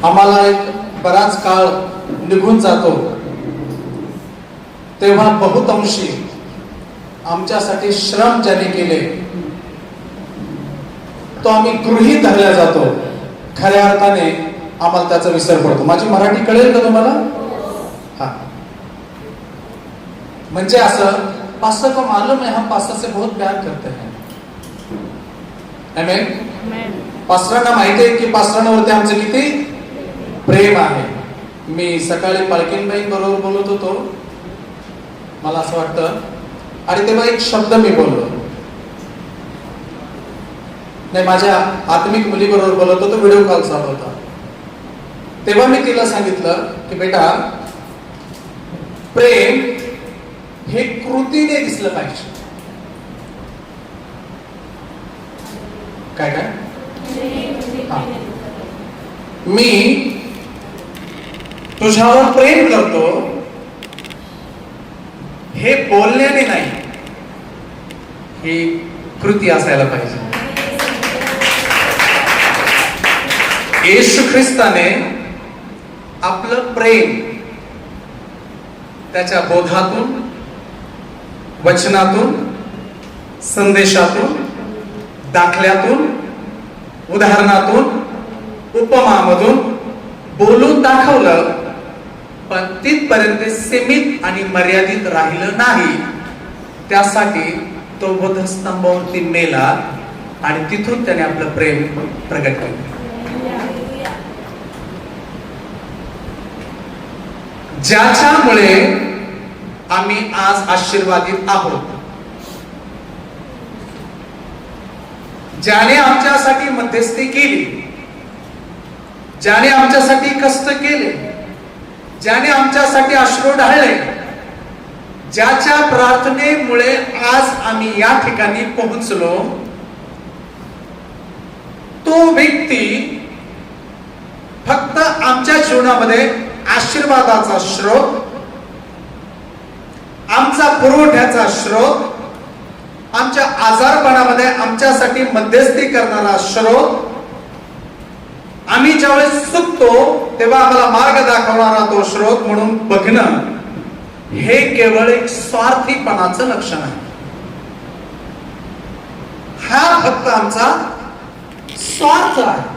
आम्हाला एक बराच काळ निघून जातो तेव्हा बहुतांशी आमच्यासाठी श्रम ज्याने केले तो आम्ही गृहीत धरला जातो. खऱ्या अर्थाने आम्हाला त्याचा विसर पडतो. माझी मराठी कळेल का तुम्हाला? हा, म्हणजे असं, पास्टर को मालूम है हम पास्टर से बहुत प्यार करते हैं. आमेन. पास्टरांना माहिती आहे की पास्टरांवरती आमचं किती प्रेम आहे. मी सकाळी पालकीनबाई बरोबर बोलत होतो, मला असं वाटतं, आणि तेव्हा एक शब्द मी बोललो नाही, माझ्या आत्मिक मुली बरोबर बोलत होतो, व्हिडिओ कॉल चालू होता. तेव्हा मी तिला सांगितलं की बेटा, प्रेम हे कृतीने दिसलं पाहिजे. काय काय मी तुझ्यावर प्रेम करतो हे बोलण्याने नाही, ही कृती असायला पाहिजे. येशू ख्रिस्ताने आपलं प्रेम त्याच्या बोधातून, वचनातून, संदेशातून, दाखल्यातून, उदाहरणातून, उपमामधून बोलून दाखवलं. पण तिथपर्यंत सीमित आणि मर्यादित राहिलं नाही. त्यासाठी तो बोधस्तंभावरती मेला आणि तिथून त्याने आपलं प्रेम प्रगट केलं. ज्याच्यामुळे आम्ही आज आशीर्वादित आहोत, ज्याने आमच्यासाठी मध्यस्थी केली, ज्याने आमच्यासाठी कष्ट केले, ज्याने आमच्यासाठी अश्रू ढाळले, ज्याच्या प्रार्थनेमुळे आज आम्ही या ठिकाणी पोहोचलो, तो व्यक्ती फक्त आमच्या जीवनामध्ये आशीर्वादाचा स्रोत, आमचा पुरवठ्याचा स्रोत, आमच्या आजारपणामध्ये आमच्यासाठी मध्यस्थी करणारा स्रोत, आम्ही ज्यावेळेस चुकतो तेव्हा आम्हाला मार्ग दाखवणारा तो स्रोत म्हणून बघणं, हे केवळ एक स्वार्थीपणाचं लक्षण आहे. हा फक्त आमचा स्वार्थ आहे.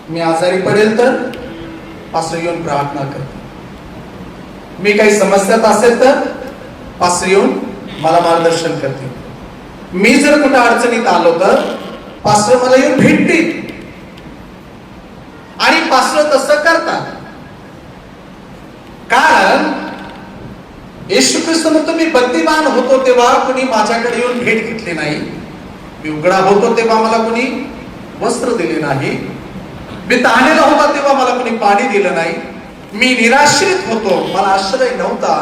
मी आजारी पडेल तर पास्टर येऊन प्रार्थना करतो, मी काही समस्यात असेल तर पास्टर येऊन मला मार्गदर्शन करते, मी जर कुठं अडचणीत आलो तर पास्टर मला येऊन भेटतील. आणि पास्टर तसं करतात, कारण येशू ख्रिस्त म्हणतो, मी बत्तीमान होतो तेव्हा कुणी माझ्याकडे येऊन भेट घेतली नाही, मी उघडा होतो तेव्हा मला कुणी वस्त्र दिले नाही, मी तहानेला होता तेव्हा मला कुणी पाणी दिलं नाही, मी निराश्रित होतो, मला आश्रय नव्हता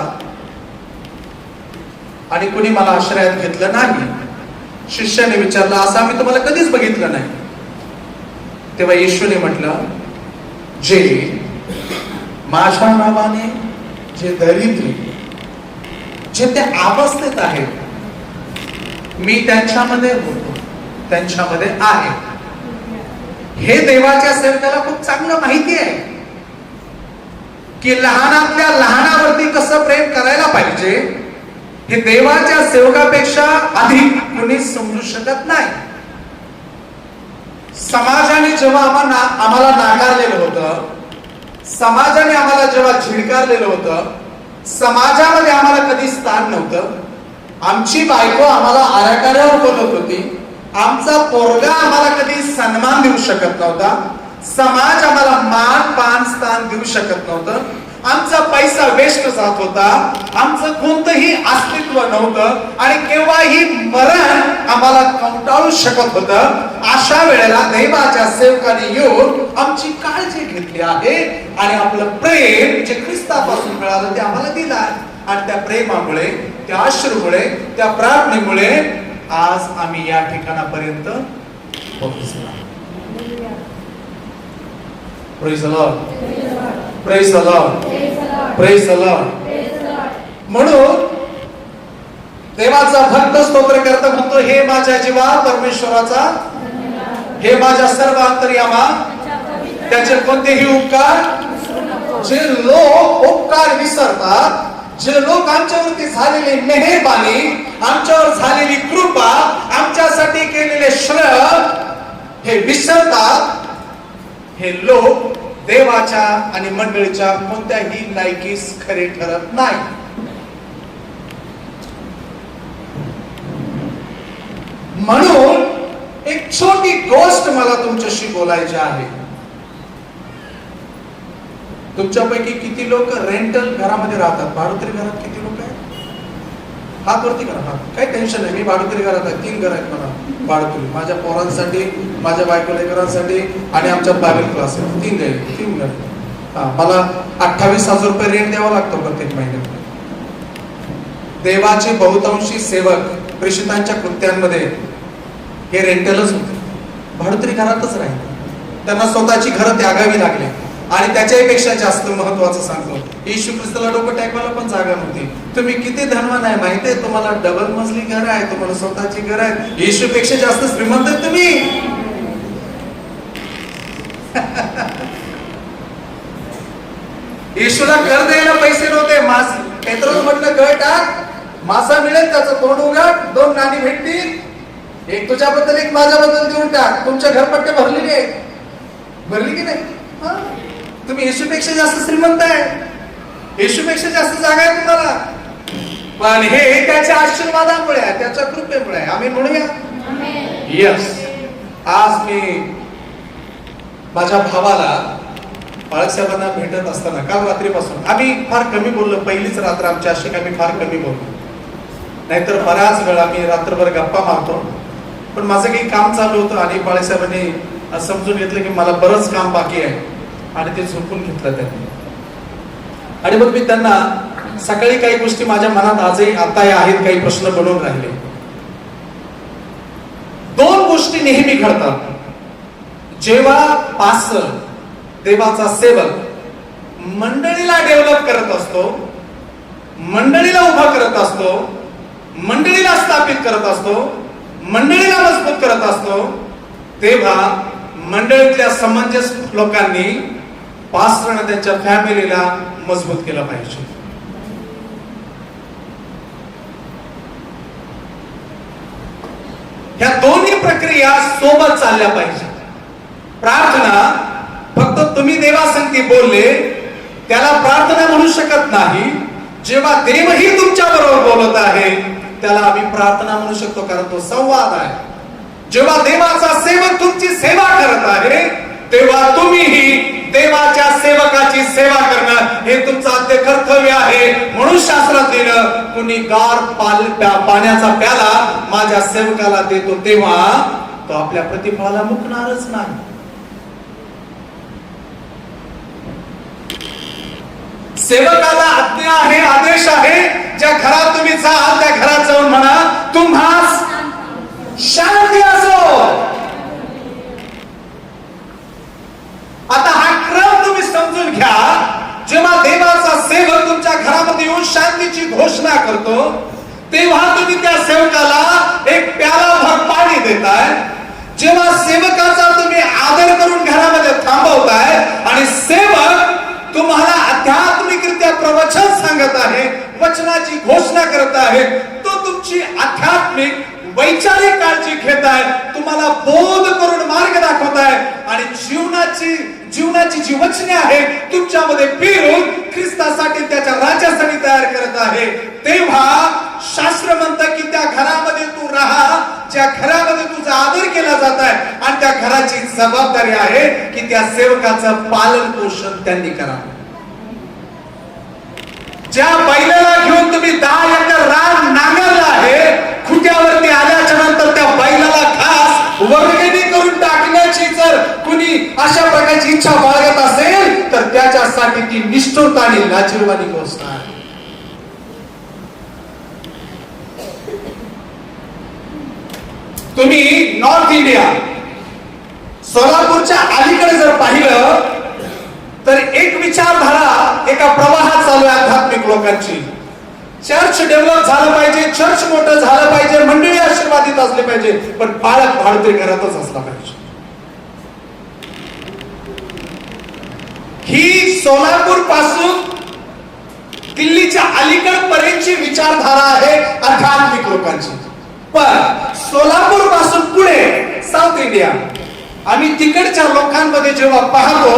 आणि कुणी मला आश्रयात घेतलं नाही. शिष्याने विचारलं, असं आम्ही तुम्हाला कधीच बघितलं नाही. तेव्हा येशूने म्हटलं, जे माझ्या नावाने जे दरिद्री, जे त्या अवस्थेत आहेत, मी त्यांच्यामध्ये होतो, त्यांच्यामध्ये आहे. हे देवाच्या सेवकाला खूप चांगलं माहिती आहे की लहानातल्या लहानावरती कसं प्रेम करायला पाहिजे, हे देवाच्या सेवकापेक्षा अधिक कुणी समजू शकत नाही. समाजाने जेव्हा आम्हाला नाकारलेलं होतं, समाजाने आम्हाला जेव्हा झिडकारलेलं होतं, समाजामध्ये आम्हाला कधी स्थान नव्हतं, आमची बायको आम्हाला आराकाऱ्यावर बोलत होती, आमचा पोरगा आम्हाला कधी सन्मान देऊ शकत नव्हता, समाज आम्हाला मान पान स्थान देऊ शकत नव्हतं, आमचा पैसा वेस्ट जात होता, आमचं कोणतंही अस्तित्व नव्हतं आणि केव्हाही मरण आम्हाला कंटाळू शकत होतं. अशा वेळेला देवाच्या सेवकाने येऊन आमची काळजी घेतली आहे आणि आपलं प्रेम जे ख्रिस्तापासून मिळालं ते आम्हाला दिलं आहे. आणि त्या प्रेमामुळे, त्या अश्रूमुळे, त्या प्रार्थनेमुळे आज आम्ही या ठिकाणापर्यंत पोहोचलो. Praise the Lord. Praise the Lord. Praise the Lord. म्हणून देवाचा भक्त स्तोत्र करता म्हणतो, हे माझ्या जीवा परमेश्वराचा, हे माझ्या सर्व अंतर्यामा त्याचे कोणतेही उपकार, जे लोक उपकार विसरतात, जे लोक आमच्यावरती झालेली मेहरबानी, आमच्यावर झालेली कृपा, आमच्यासाठी केलेले श्रम हे विसरतात, हे लोक देवाच्या आणि मंडळीच्या कोणत्याही लायकीस खरे ठरत नाही. म्हणून एक छोटी गोष्ट मला तुमच्याशी बोलायची आहे. तुमच्यापैकी किती लोक रेंटल घरामध्ये राहतात? भाडोत्री घरात किती लोक आहेत? हात वरती करा. काही टेन्शन नाही, मी भाडोत्री घरात आहे. 3 घर आहेत मला भाडोत्री, माझ्या पोरांसाठी, माझ्या बायको लेकरांसाठी आणि आमच्या बायबल क्लास आहे. 3 घर. मला 28,000 रुपये रेंट द्यावा लागतो प्रत्येक महिन्यात. देवाचे बहुतांशी सेवक प्रेषितांच्या कृत्यांमध्ये हे रेंटलच होते, भाडोत्री घरातच राहिले. त्यांना स्वतःची घरं त्यागावी लागली. आणि त्याच्याही पेक्षा जास्त महत्वाचं सांगतो, येशू ख्रिस्ताला डोकं टाकवायला पण जागा नव्हती. तुम्ही किती धनवान आहे माहितीये? तुम्हाला डबल मजली घर आहे, तुम्हाला स्वतःची घर आहे. येशू पेक्षा जास्त श्रीमंत आहे तुम्ही. येशूला कर द्यायला पैसे नव्हते. पेट्रोल म्हटलं गळ टाक, मासा मिळेल, त्याचं तोंड उघड, 2 नाणी भेटतील, एक तुझ्याबद्दल एक माझ्याबद्दल देऊन टाक. तुमच्या घरपट्टे भरलेली आहेत, भरली की नाही? तुम्ही येशूपेक्षा जास्त श्रीमंत आहे, येशूपेक्षा जास्त जागा आहे तुम्हाला. पण हे त्याच्या आशीर्वादामुळे आहे, त्याच्या कृपेमुळे आहे. आम्ही म्हणूया यस. आज मी माझ्या भावाला, बाळासाहेबांना भेटत असताना काल रात्रीपासून आम्ही फार कमी बोललो. पहिलीच रात्र आमच्या अशी आम्ही फार कमी बोललो, नाहीतर बऱ्याच वेळा मी रात्रभर गप्पा मारतो. पण माझं काही काम चालू होतं आणि बाळासाहेबांनी समजून घेतलं की मला बरंच काम बाकी आहे आणि ते झोपून घेतलं त्यांनी. आणि मग मी त्यांना सकाळी काही गोष्टी माझ्या मनात आजही आताही आहेत, काही प्रश्न बनवून राहिले. 2 गोष्टी नेहमी घडतात जेव्हा पास्टर, देवाचा सेवक मंडळीला डेव्हलप करत असतो, मंडळीला उभा करत असतो, मंडळीला स्थापित करत असतो, मंडळीला मजबूत करत असतो. तेव्हा मंडळीतल्या समंजस लोकांनी पास्टरने त्यांच्या फॅमिलीला मजबूत केलं पाहिजे. ह्या दोन्ही प्रक्रिया सोबत चालल्या पाहिजे. प्रार्थना फक्त तुम्ही देवासंगती बोलले त्याला प्रार्थना म्हणू शकत नाही. जेव्हा देवही तुमच्या बरोबर बोलत आहे त्याला आम्ही प्रार्थना म्हणू शकतो, कारण तो संवाद आहे. जेव्हा देवाचा सेवक तुमची सेवा करत आहे तेव्हा तुम्हीही देवाच्या सेवकाची सेवा करणं हे तुमचं आद्य कर्तव्य आहे. म्हणून शास्त्रात लिहिलं, कुणी गार पाण्याचा प्याला माझ्या सेवकाला देतो तेव्हा तो आपल्या प्रतिफळाला मुकणारच नाही. सेवकाला आज्ञा आहे, आदेश आहे, ज्या घरात तुम्ही जाल त्या घरात जाऊन म्हणा तुम्हास शांती असो. आता हा क्रम तुम्ही समजून घ्या. जेव्हा देवाचा सेवक तुमच्या घरामध्ये येऊन शांतीची घोषणा करतो तेव्हा तुम्ही त्या सेवकाला एक प्याला भर पाणी देताय. जेव्हा सेवकाचा तुम्ही आदर करून घरामध्ये थांबवताय आणि सेवक तुम्हाला आध्यात्मिकरित्या प्रवचन सांगत आहे, वचनाची घोषणा करत आहे, तो तुमची आध्यात्मिक वैचारिक काळजी घेत आहे, तुम्हाला बोध करून मार्ग दाखवत आहे आणि जीवनाची जी वचने आहे तुमच्यामध्ये पेरून ख्रिस्तासाठी, त्याच्या राज्यासाठी तयार करत आहे. तेव्हा शास्त्र म्हणतं की त्या घरामध्ये तू राहा ज्या घरामध्ये तुझा आदर केला जात आहे आणि त्या घराची जबाबदारी आहे की त्या सेवकाचं पालन पोषण त्यांनी करावं. ज्या बैलाला घेऊन तुम्ही 10 एकर रान नांगरलं आहे, खुट्यावरती आल्याच्या नंतर त्या बैलाला खास वर्गणी करून टाकण्याची जर कुणी अशा प्रकारची इच्छा बाळगत असेल तर त्याच्यासाठी ती निष्ठुरता आणि लाजिरवाणी गोष्ट आहे. तुम्ही नॉर्थ इंडिया सोलापूरच्या अलीकडे जर पाहिलं तर एक विचारधारा, एका प्रवाहात चालू आहे आध्यात्मिक लोकांची. चर्च डेव्हलप झालं पाहिजे, चर्च मोठं झालं पाहिजे, मंडळी आशीर्वादित असले पाहिजे, पण बाळक भाडोत्री घरातच असला पाहिजे. ही सोलापूर पासून दिल्लीच्या अलीकड पर्यंतची विचारधारा आहे आध्यात्मिक लोकांची. पण सोलापूर पासून पुढे साऊथ इंडिया आम्ही तिकडच्या लोकांमध्ये जेव्हा पाहतो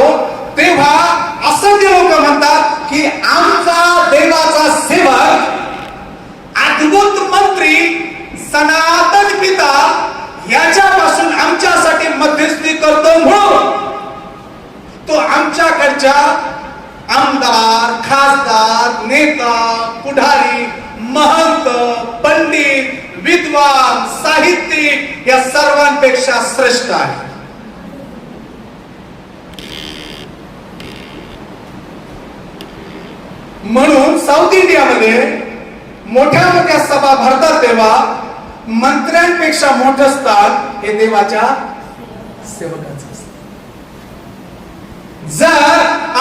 तेव्हा असं ते लोक म्हणतात की आमचा देवाचा सेवक अद्भुत मंत्री सनातन पिता याच्यापासून आमच्यासाठी मध्यस्थी करतो म्हणून तो आमच्याकडच्या आमदार, खासदार, नेता, पुढारी, महंत, पंडित, विद्वान, साहित्यिक या सर्वांपेक्षा श्रेष्ठ आहे. म्हणून साऊथ इंडियामध्ये मोठ्या मोठ्या सभा भरतात तेव्हा मंत्र्यांपेक्षा मोठं स्थान हे देवाच्या सेवकाचं असतं. जर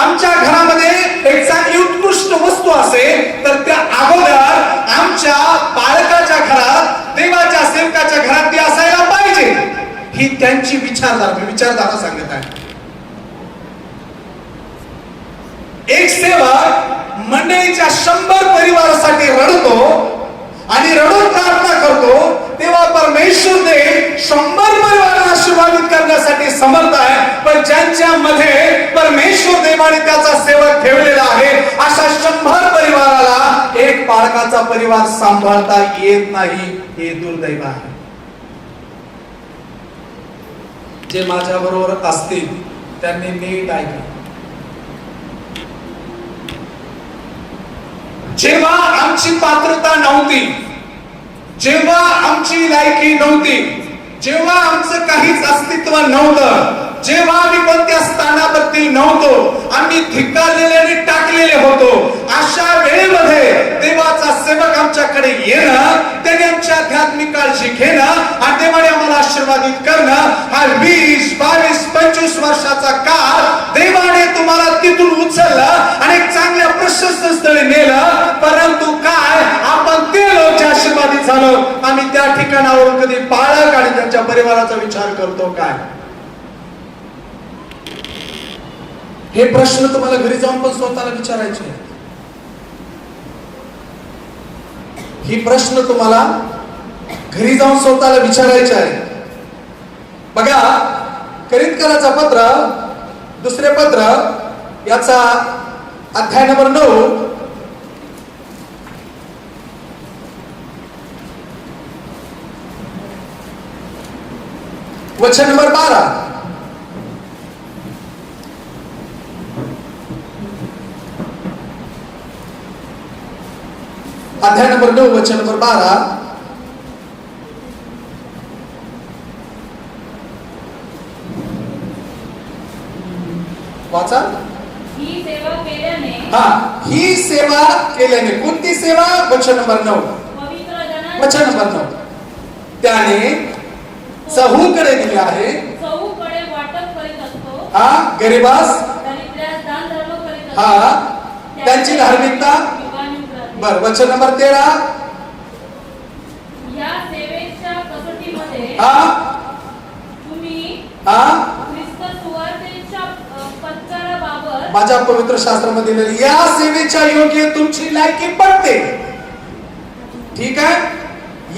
आमच्या घरामध्ये एक चांगली उत्कृष्ट वस्तू असेल तर त्या अगोदर आमच्या बाळकाच्या घरात, देवाच्या सेवकाच्या घरात ती असायला पाहिजे. ही त्यांची विचारधारा सांगत आहे. एक सेवक मंडळीच्या 100 परिवारासाठी रडतो आणि रडून प्रार्थना करतो तेव्हा परमेश्वर देव 100 परिवारांना आशीर्वादित करण्यासाठी समर्थ आहे. पण ज्यांच्या मध्ये परमेश्वर देवाने त्याचा सेवक ठेवलेला आहे अशा 100 परिवाराला एक बाळकाचा परिवार सांभाळता येत नाही. हे दुर्दैव आहे. जे माझ्या बरोबर असतील त्यांनी नीट ऐका. जेव्हा आमची पात्रता नव्हती, जेव्हा आमची लायकी नव्हती, जेव्हा आमचं काहीच अस्तित्व नव्हतं, जेव्हा आम्ही कोणत्या स्थानावरती नव्हतो, आम्ही धिक्कारलेले आणि टाकलेले होतो, अशा वेळेमध्ये देवाचा सेवक आमच्याकडे येणं, त्याने आमची आध्यात्मिक काळजी घेणं आणि देवाने आम्हाला आशीर्वादित करणं, हा 20, 22, 25 वर्षाचा काळ देवाने तुम्हाला तिथून उचललं आणि एक चांगल्या प्रशस्त स्थळी नेलं. परंतु काय आपण ते लोक आशीर्वादित झालो, आम्ही त्या ठिकाणावर कधी बाळक आणि त्यांच्या परिवाराचा विचार करतो काय? हे प्रश्न तुम्हाला घरी जाऊन पण स्वतःला विचारायचे आहेत. ही प्रश्न तुम्हाला घरी जाऊन स्वतःला विचारायचे आहे. बघा, करिंथकराचा पत्र, दुसरे पत्र, याचा अध्याय नंबर 9 वचन नंबर 12. अध्याय नंबर 9 वचन नंबर 12. वाचा. ही सेवा केल्याने, ही सेवा केल्याने, कोणती सेवा? वचन नंबर 9, पवित्र जनांना वचन नंबर 9. त्याने चहूकडे दिले आहे, चहूकडे वाटप करीत असतो, गरीबास, दरिद्रास दान धर्म करीत असतो, त्यांची धार्मिकता. बर, वचन नंबर 13. या सेवेच्या कसोटीमध्ये तुम्ही ख्रिस्त सुवार्तेच्या पत्कराबाबत माझ्या पवित्र शास्त्रामध्ये दिलेली या सेवेच्या योग्य तुमची लायकी पडते. ठीक आहे,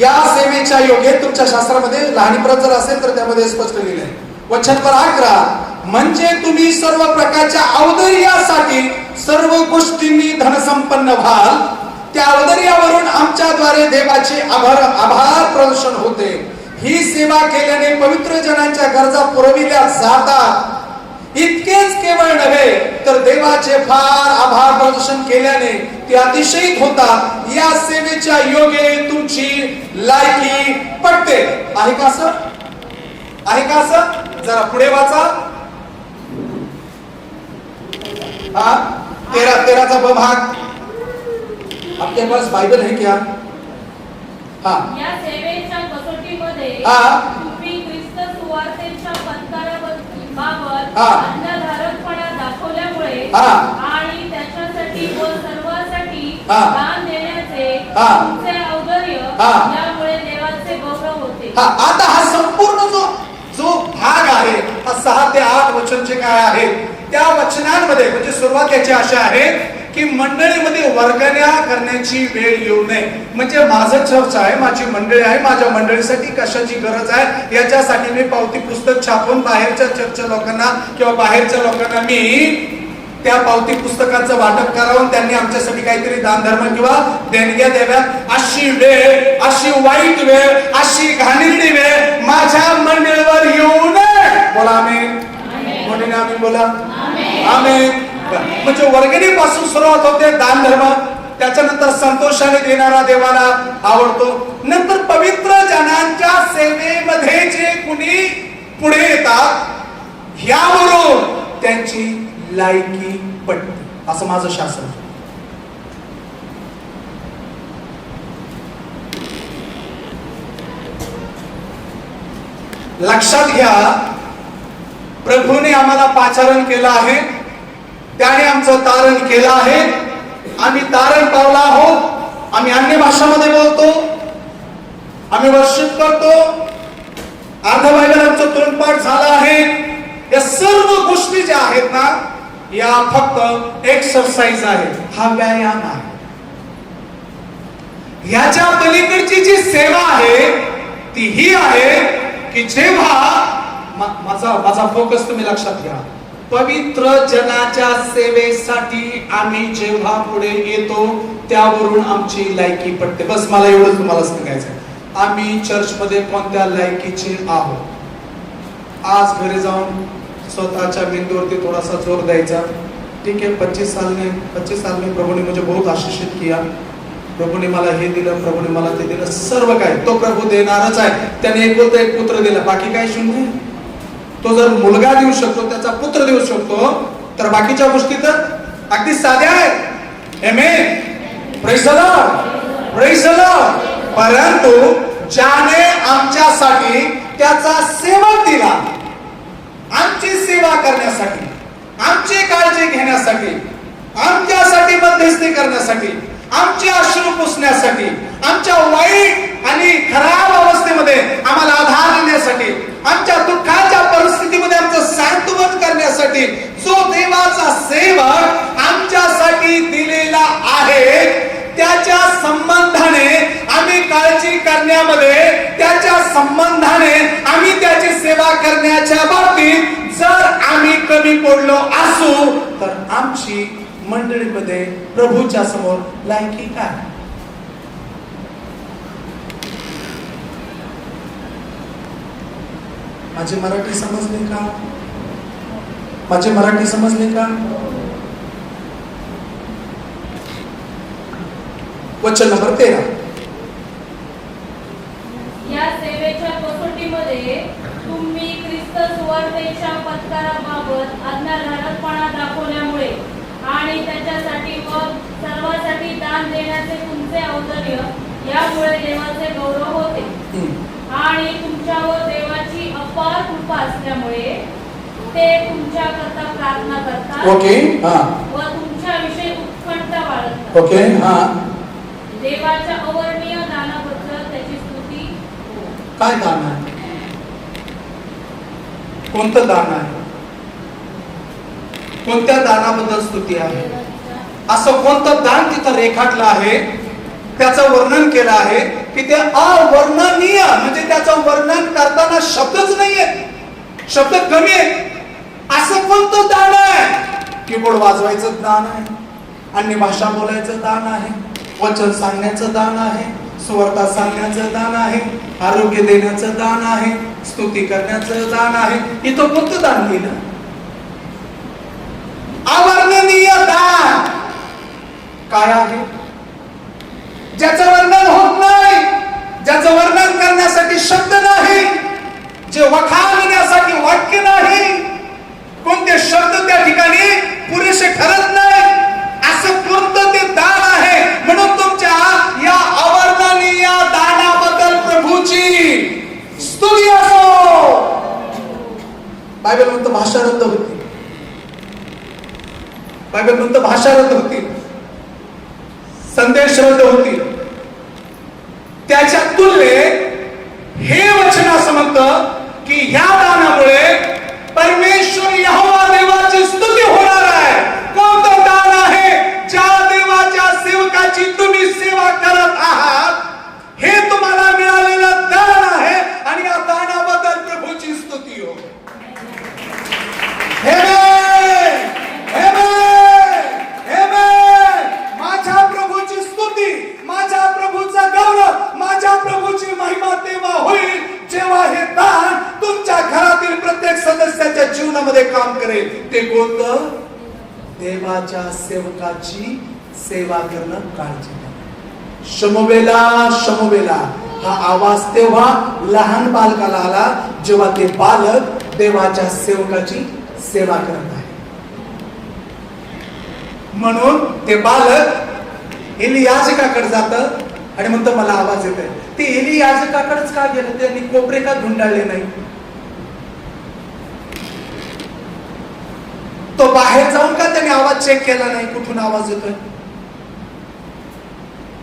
या सेवेच्या योग्य तुमच्या शास्त्रामध्ये लहानीपणात जर असेल तर त्यामध्ये स्पष्ट लिहिले आहे. वचन नंबर 11. म्हणजे तुम्ही सर्व प्रकारच्या औदार्यासाठी सर्व गोष्टींनी धनसंपन्न व्हाल, त्या औदार्यावरून आमच्याद्वारे देवाचे आभार प्रदर्शन होते. ही सेवा केल्याने पवित्र जनांच्या गरजा पुरविल्या जातात. इतकेच केवळ नव्हे तर देवाचे फार आभार प्रदर्शन केल्याने ते अतिशयित होतात. या सेवेच्या योगे तुमची लायकी पडते. आहे का असं? आहे का असं? जरा पुढे वाचा. 13चा ब भाग. आपके पास बाइबल है क्या? या सेवेच्या कसोटीमध्ये तुम्ही ख्रिस्त सुवार्तेच्या पत्कराबाबत अंधधारकपणा दाखवल्यामुळे आणि त्याच्यासाठी व सर्वांसाठी दान देण्याचे तुमचे औदार्य, यामुळे देवाचे गौरव होते. आता हा संपूर्ण जो भाग आहे, हा 6 ते 8 वचन जे काय आहे त्या वचनांमध्ये म्हणजे सुरुवात याची अशा आहे की मंडळीमध्ये वर्गण्या करण्याची वेळ येऊ नये. म्हणजे माझं चर्च आहे, माझी मंडळी आहे, माझ्या मंडळीसाठी कशाची गरज आहे याच्यासाठी मी पावती पुस्तक छापून बाहेरच्या चर्चच्या लोकांना किंवा बाहेरच्या लोकांना मी त्या पावती पुस्तकांचं वाटप करावं, त्यांनी आमच्यासाठी काहीतरी दानधर्म किंवा देणग्या द्याव्यात. अशी वेळ, अशी वाईट वेळ, अशी घाणेरडी वेळ माझ्या मंडळीवर येऊ नये. बोला आमेन. म्हणून आम्ही बोला आमेन. म्हणजे वर्गणीपासून सुरुवात होते दानधर्म, त्याच्यानंतर संतोषाने देणारा देवाला आवडतो. नंतर पवित्र जनांच्या सेवेमध्ये जे कुणी पुढे येतात यावरून त्यांची लायकी पटते, असं माझं शासन. लक्षात घ्या, प्रभूने आम्हाला पाचारण केलं आहे, त्याने आमचं तारण केलं आहे. आम्ही तारण पावला आहोत, आम्ही अन्य भाषामध्ये बोलतो, आम्ही वर्शिप करतो, अर्ध बायबल आमचं तोंडपाठ झालं आहे. या सर्व गोष्टी ज्या आहेत ना, या फक्त एक्सरसाइज आहे, हा व्यायाम आहे. याच्या पलीकडची जी सेवा आहे ती ही आहे की जेव्हा माझा फोकस तुम्ही लक्षात घ्या, पवित्र जनाच्या सेवेसाठी आम्ही जेव्हा पुढे येतो त्यावरून आमची लायकी पडते. बस मला एवढंच तुम्हाला सांगायचं आहे. आम्ही चर्चमध्ये कोणत्या लायकीचे आहोत. आज घरी जाऊन स्वतःच्या बिंदूवरती थोडासा जोर द्यायचा. ठीक है, 25 साल में प्रभु ने मुझे बहुत आशीषित किया, प्रभु ने मला हे दिलं, प्रभु ने मला ते दिलं, सर्व काय तो प्रभु देणारच आहे. त्याने एक पुत्र दिला, बाकी काय शून्य. तो जर मुलगा देऊ शकतो, त्याचा पुत्र देऊ शकतो, तर बाकीच्या गोष्टी तर अगदी साध्या आहेत. Amen. Praise the lord, praise the lord. परंतु ज्याने आमच्यासाठी त्याचा सेवक दिला, आमची सेवा करण्यासाठी, आमची काळजी घेण्यासाठी, आमच्यासाठी मध्यस्थी करण्यासाठी, आमचे अश्रू पुसण्यासाठी, आमच्या वाईट आणि खराब अवस्थेमध्ये आम्हाला आधार देण्यासाठी, आमच्या दुःखाच्या परिस्थितीमध्ये आमचं सांत्वन करण्यासाठी जो देवाचा सेवक आमच्यासाठी दिलेला आहे, त्याच्या संबंधाने आम्ही काळजी करण्यामध्ये, त्याच्या संबंधाने आम्ही त्याची सेवा करण्याच्या बाबतीत जर आम्ही कमी पडलो असू तर आमची मंडळीमध्ये प्रभूच्या समोर लायकी काय. माझे मराठी समजले का? माझे मराठी समजले का? वचन नंबर 13. या सेवेच्या कसोटीमध्ये तुम्ही ख्रिस्त सुवार्तेच्या पत्कराबाबत आज्ञाधारकपणा दाखवल्यामुळे आणि त्याच्यासाठी व सर्वांसाठी दान देण्याचे तुमचे औदार्य यामुळे देवाचे गौरव होते. आणि तुमच्यावर देवाची अपार कृपा असल्यामुळे ते तुमच्याकरता प्रार्थना करतात. ओके. व तुमच्याविषयी उत्कंठा बाळगतात. ओके. देवाच्या अवर्णीय दानाबद्दल त्याची स्तुती. काय दान आहे? कोणतं दान आहे? कोणत्या दानाबद्दल स्तुती आहे? असं कोणतं दान तिथं रेखाटलं आहे, त्याचं वर्णन केलं आहे की ते अवर्णनीय, म्हणजे त्याचं वर्णन करताना शब्दच नाहीये, शब्द कमी आहेत. असं कोणतं दान आहे? कीबोर्ड वाजवायचं दान आहे, अन्य भाषा बोलायचं दान आहे, वचन सांगण्याचं दान आहे, सुवार्ता सांगण्याचं दान आहे, आरोग्य देण्याचं दान आहे, स्तुती करण्याचं दान आहे. इथं कोणतं दान दिलं? अवर्णनीय दान काय आहे? ज्याचं वर्णन होत नाही, ज्याचं वर्णन करण्यासाठी शब्द नाही, जे वखाणण्यासाठी वाक्य नाही, कोणते शब्द त्या ठिकाणी पुरेसे ठरत नाही, असं कोणतं ते दान आहे. म्हणून तुमच्या या अवर्णनीय दानाबद्दल प्रभूची स्तुती असो. बायबल म्हणतं भाषा रद्द होती, बायबल म्हणतं भाषा रद्द होती, संदेश रद्द होती. त्याच्या तुलनेत हे वचन असं म्हणतं की ह्या दानामुळे परमेश्वर यहोवा देवाची स्तुती ते कोणतं? देवाच्या सेवकाची सेवा करणं, काळजी करणं. शमवेला शमवेला हा आवाज तेव्हा लहान बालकाला आला जेव्हा ते बालक देवाच्या सेवकाची सेवा करत आहे. म्हणून ते बालक एली याजकाकडे जात आणि म्हणतं मला आवाज येत आहे. ते एली याजकाकडेच का गेलं? त्यांनी कोपरे का धुंडाळले नाही? तो बाहेर जाऊन का त्याने आवाज चेक केला नाही कुठून आवाज येतोय?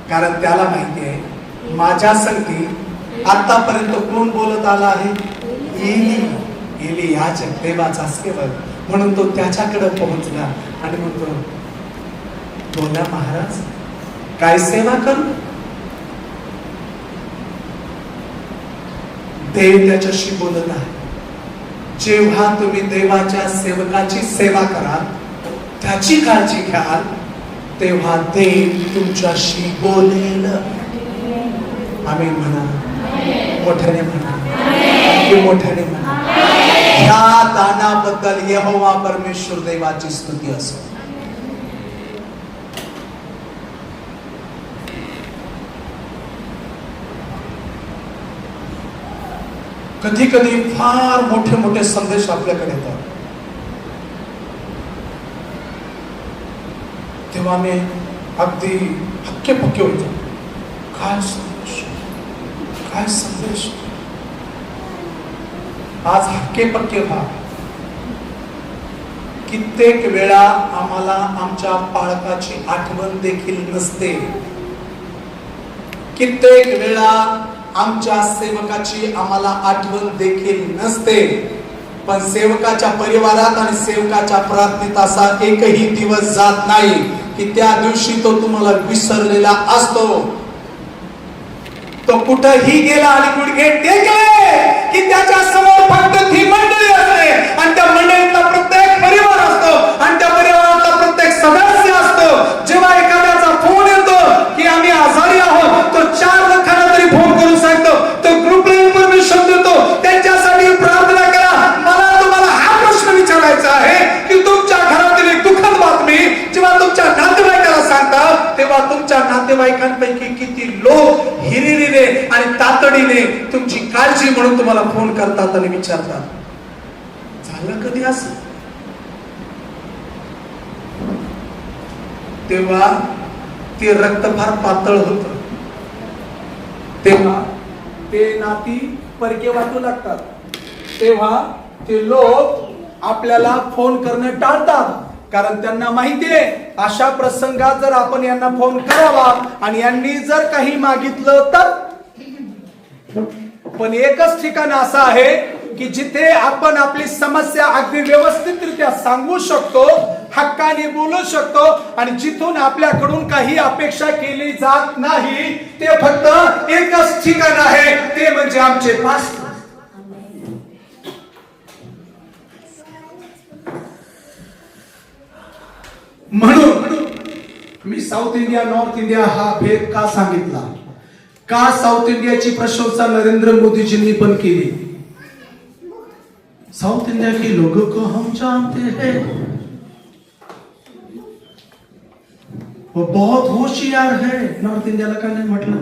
कारण त्याला माहिती आहे माझ्या संगती आतापर्यंत कोण बोलत आला आहे? एली याजक, देवाचा सेवक. म्हणून तो त्याच्याकडे पोहोचला आणि म्हणतो, बोला महाराज, काय सेवा करू? देव त्याच्याशी बोलत आहे. जेव्हा तुम्ही देवाच्या सेवकाची सेवा कराल, त्याची काळजी घ्याल, तेव्हा देव तुमच्याशी बोलेल. आम्ही म्हणा, मोठ्याने म्हणा, मोठ्याने म्हणा. ह्या दानाबद्दल यहोवा परमेश्वर देवाची स्तुती असो. कधी कधी फार मोठे मोठे संदेश आपल्याकडे येतात, तेव्हा मी अगदी हक्के पक्के होतो. काय संदेश, काय संदेश. आज हक्के पक्के व्हा. कित्येक वेळा आम्हाला आमच्या पालकाची आठवण देखील नसते. कित्येक वेळा आमच्या सेवकाची आम्हाला आठवण देखील नसते. पण सेवकाच्या परिवारात आणि सेवकाच्या प्रार्थनेत असा एकही दिवस जात नाही की त्या दिवशी तो तुम्हाला विसरलेला असतो. तो कुठेही गेला आणि गुडघे टेकले की त्याच्या समोर फक्त ती मंडळी असते आणि त्या मंडळीतला प्रत्येक परिवार असतो आणि त्या परिवारातला प्रत्येक सदस्य असतो. जेव्हा एखाद्याचा फोन येतो की आम्ही आजारी आहोत, तो 4 लाखांना तरी फोन करून सांगतो, तो ग्रुपला इन्फॉर्मेशन देतो, त्यांच्यासाठी प्रार्थना करा. मला तुम्हाला हा प्रश्न विचारायचा आहे की तुमच्या घरातील एक दुःखद बातमी जेव्हा तुमच्या नातेवाईकाला सांगता, तेव्हा तुमच्या नातेवाईकांपैकी किती लोक हिरिरीने आणि तातडीने तुमची काळजी म्हणून तुम्हाला फोन करतात आणि विचारतात? झालं कधी असं? तेव्हा ते रक्त फार पातळ होत. तेव्हा ते नाती परके वाटू लागतात. तेव्हा ते लोक आपल्याला फोन करणं टाळतात, कारण त्यांना माहितीये अशा प्रसंगात जर आपण यांना फोन करावा आणि यांनी जर काही मागितलं तर. पण एकच ठिकाण असं आहे की जिथे आपण आपली समस्या अगदी व्यवस्थितरित्या सांगू शकतो, हक्काने बोलू शकतो आणि जिथून आपल्याकडून काही अपेक्षा केली जात नाही, ते फक्त एकच ठिकाण आहे, ते म्हणजे आमचे पास्टर. म्हणून मी साऊथ इंडिया नॉर्थ इंडिया हा भेद का सांगितला? का साऊथ इंडियाची प्रशंसा नरेंद्र मोदीजींनी पण केली. साउथ इंडिया के लोगों को हम जानते हैं, वो बहुत होशियार है. नॉर्थ इंडियाला का नाही म्हटलं?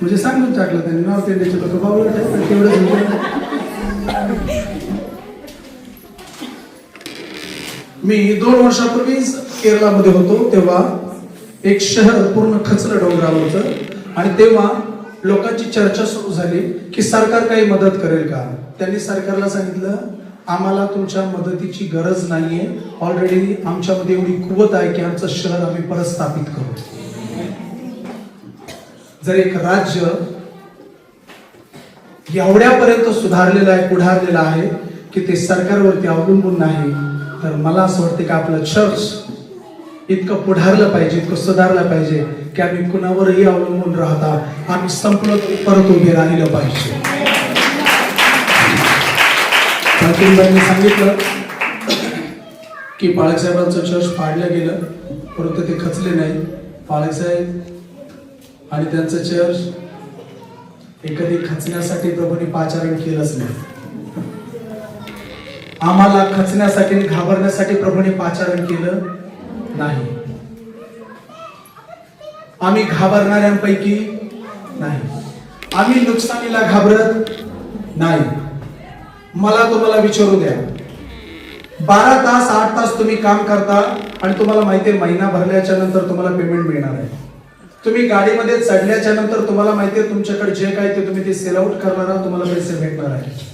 म्हणजे सांगून टाकलं त्यांनी, नॉर्थ इंडियाचे लोक बावळट आहेत तेवढं. मी 2 वर्षापूर्वी केरळमध्ये होतो, तेव्हा एक शहर पूर्ण खचलं डोंगरावर होतं आणि तेव्हा लोकांची चर्चा सुरू झाली की सरकार काही मदत करेल का. त्यांनी सरकारला सांगितलं, आम्हाला तुमच्या मदतीची गरज नाहीये, ऑलरेडी आमच्यामध्ये एवढी कुवत आहे की आमचं शहर आम्ही परत स्थापित करू. जर एक राज्य एवढ्यापर्यंत सुधारलेलं आहे, पुढारलेलं आहे की ते सरकारवरती अवलंबून नाही, तर मला असं वाटतं की आपलं चर्च इतकं पुढारलं पाहिजे, इतकं सुधारलं पाहिजे की आम्ही कुणावरही अवलंबून राहता आम्ही संपलो परत उभे राहिलं पाहिजे. सांगितलं की पाळकसाहेबांचं चर्च पाडलं गेलं, परंतु ते खचले नाही. पाळकसाहेब आणि त्यांचं चर्च हे कधी खचण्यासाठी प्रभूंनी पाचारण केलंच नाही. आम्हाला खचण्यासाठी आणि घाबरण्यासाठी प्रभूने पाचारण केलं नाही. आम्ही घाबरणाऱ्यांपैकी नाही. आम्ही नुकसानीला घाबरत नाही. मला तुम्हाला विचारू द्या, 12 तास 8 तास तुम्ही काम करता आणि तुम्हाला माहिती आहे महिना भरल्याच्या नंतर तुम्हाला पेमेंट मिळणार आहे. तुम्ही गाडीमध्ये चढल्याच्या नंतर तुम्हाला माहिती आहे तुमच्याकडे जे काय ते तुम्ही ते सेल आउट करणार आहात, तुम्हाला पैसे भेटणार आहे.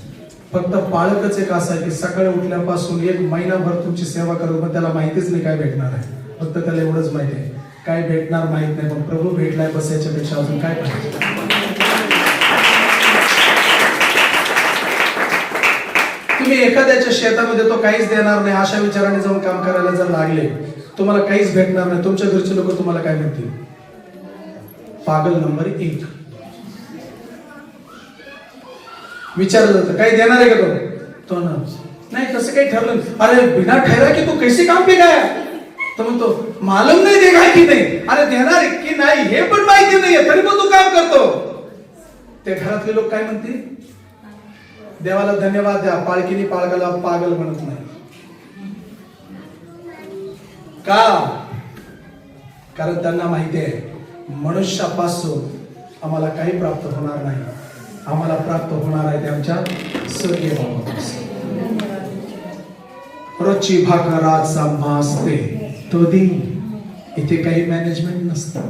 फक्त पाळकच एक असं आहे की सकाळी उठल्यापासून 1 महिनाभर तुमची सेवा करत, पण त्याला माहितीच नाही काय भेटणार आहे. फक्त त्याला एवढंच माहिती आहे काय भेटणार माहित नाही, पण प्रभू भेटलाय बस, याच्यापेक्षा अजून काय पाहिजे. तुम्ही एखाद्याच्या शेतामध्ये तो काहीच देणार नाही अशा विचाराने जाऊन काम करायला जर लागले, तुम्हाला काहीच भेटणार नाही. तुमच्या घरचे लोक तुम्हाला काय म्हणतील? पागल नंबर 1. विचारलं जातं काही देणार आहे का तो ना नाही, तसं काही ठरलं नाही. अरे बिना ठहरा की तू कैसे काम पे गया, तर म्हणतो मालूम नाही देगा की नाही. अरे देणार आहे की नाही हे पण माहिती नाहीये तरी पण तू काम करतो. ते घरातले लोक काय म्हणतील? देवाला धन्यवाद द्या, पाळकीनी पाळगाला पागल म्हणत नाही. का? कारण त्यांना माहिती आहे मनुष्यापासून आम्हाला काही प्राप्त होणार नाही. आम्हाला प्राप्त होणार आहे ते आमच्या स्वर्गीय बाबापासून. रोजची भाकर आज भासते तो दिन. इथे काही मॅनेजमेंट नसतं.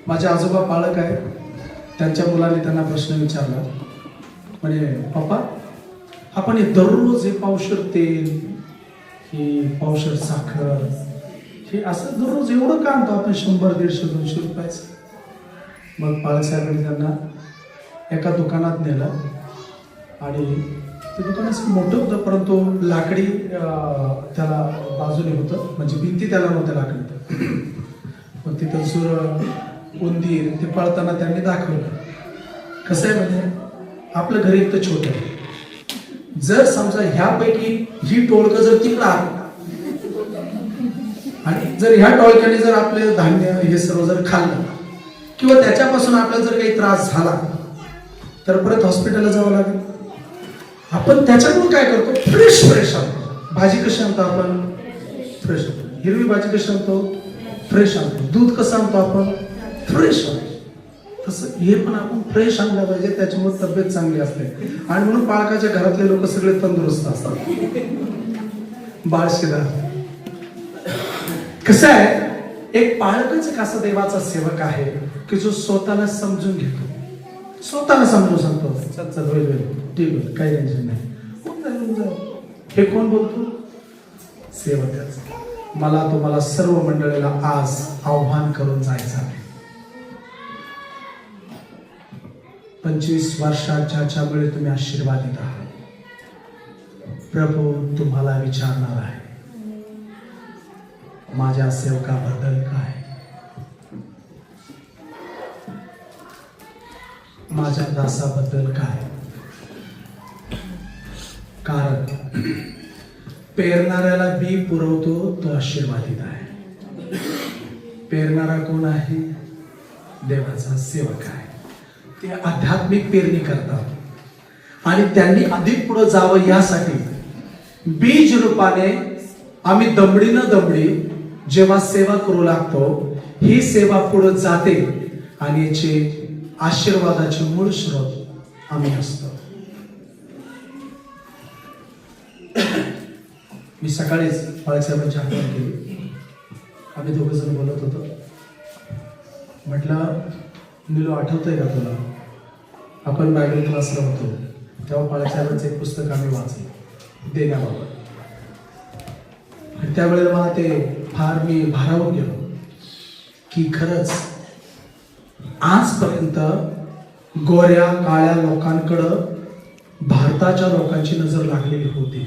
माझे आजोबा पालक आहेत. त्यांच्या मुलाने त्यांना प्रश्न विचारला, म्हणजे पप्पा आपण हे दररोज हे पावशेर तेल, ही पावशेर साखर, हे असं दररोज एवढं का आणतो आपण 100, 150, 200 रुपयाचं? मग बाळासाहेबांनी त्यांना एका दुकानात नेलं आणि ते दुकान असं मोठं होतं, परंतु लाकडी त्याला बाजूने होतं, म्हणजे भिंती त्याला नव्हत्या लाकडी. मग तिथं सूर उंदीर ते पळताना त्यांनी दाखवलं. कसं आहे म्हणजे आपलं घर एक तर छोटं आहे. जर समजा ह्यापैकी ही टोळकं जर तिकडं आलं आणि जर ह्या टोळक्याने जर आपले धान्य हे सर्व जर खाल्लं किंवा त्याच्यापासून आपल्याला जर काही त्रास झाला तर परत हॉस्पिटलला जावं लागेल. आपण त्याच्याकडून काय करतो? फ्रेश आणतो. भाजी कशी आणतो आपण? फ्रेश आणतो. हिरवी भाजी कशी आणतो? फ्रेश आणतो. दूध कसं आणतो आपण? फ्रेश आणतो. तसं हे पण आपण फ्रेश आणलं पाहिजे, त्याच्यामुळे तब्येत चांगली असते. आणि म्हणून पाळकाच्या घरातले लोक सगळे तंदुरुस्त असतात. बाळशिरा कसं आहे, एक पाळकच एक असा देवाचा सेवक आहे की जो स्वतःला समजून घेतो, स्वतःला समजून सांगतो चल होईल ठीक आहे, काही टेन्शन नाही. हे कोण बोलतो? सेवकच. मला तुम्हाला सर्व मंडळीला आज आव्हान करून जायचं आहे. 25 वर्षाच्या वेळी तुम्ही आशीर्वादित आहात. प्रभू तुम्हाला विचारणार आहे, माझ्या सेवकाबद्दल काय, माझ्या दासाबद्दल काय? कारण पेरणाऱ्याला बी पुरवतो तो आशीर्वादित आहे. पेरणारा कोण आहे? देवाचा सेवक आहे. ते आध्यात्मिक पेरणी करतात आणि त्यांनी अधिक पुढे जावं यासाठी बीज रूपाने आम्ही दमडीनं दमडी जेव्हा सेवा करू लागतो, ही सेवा पुढे जाते आणि याचे आशीर्वादाचे मूळ स्रोत आम्ही असतो. मी सकाळीच बाळासाहेबांची आठवण केली. आम्ही दोघं जण बोलत होतो. म्हटलं नीलू, आठवतंय का तुला आपण बायबल क्लासला होतो तेव्हा बाळासाहेबांचं एक पुस्तक आम्ही वाचलं देण्याबाबत. आणि त्यावेळेला मला ते फार मी भारावून गेलो की खरंच आजपर्यंत गोऱ्या काळ्या लोकांकडं भारताच्या लोकांची नजर लागलेली होती,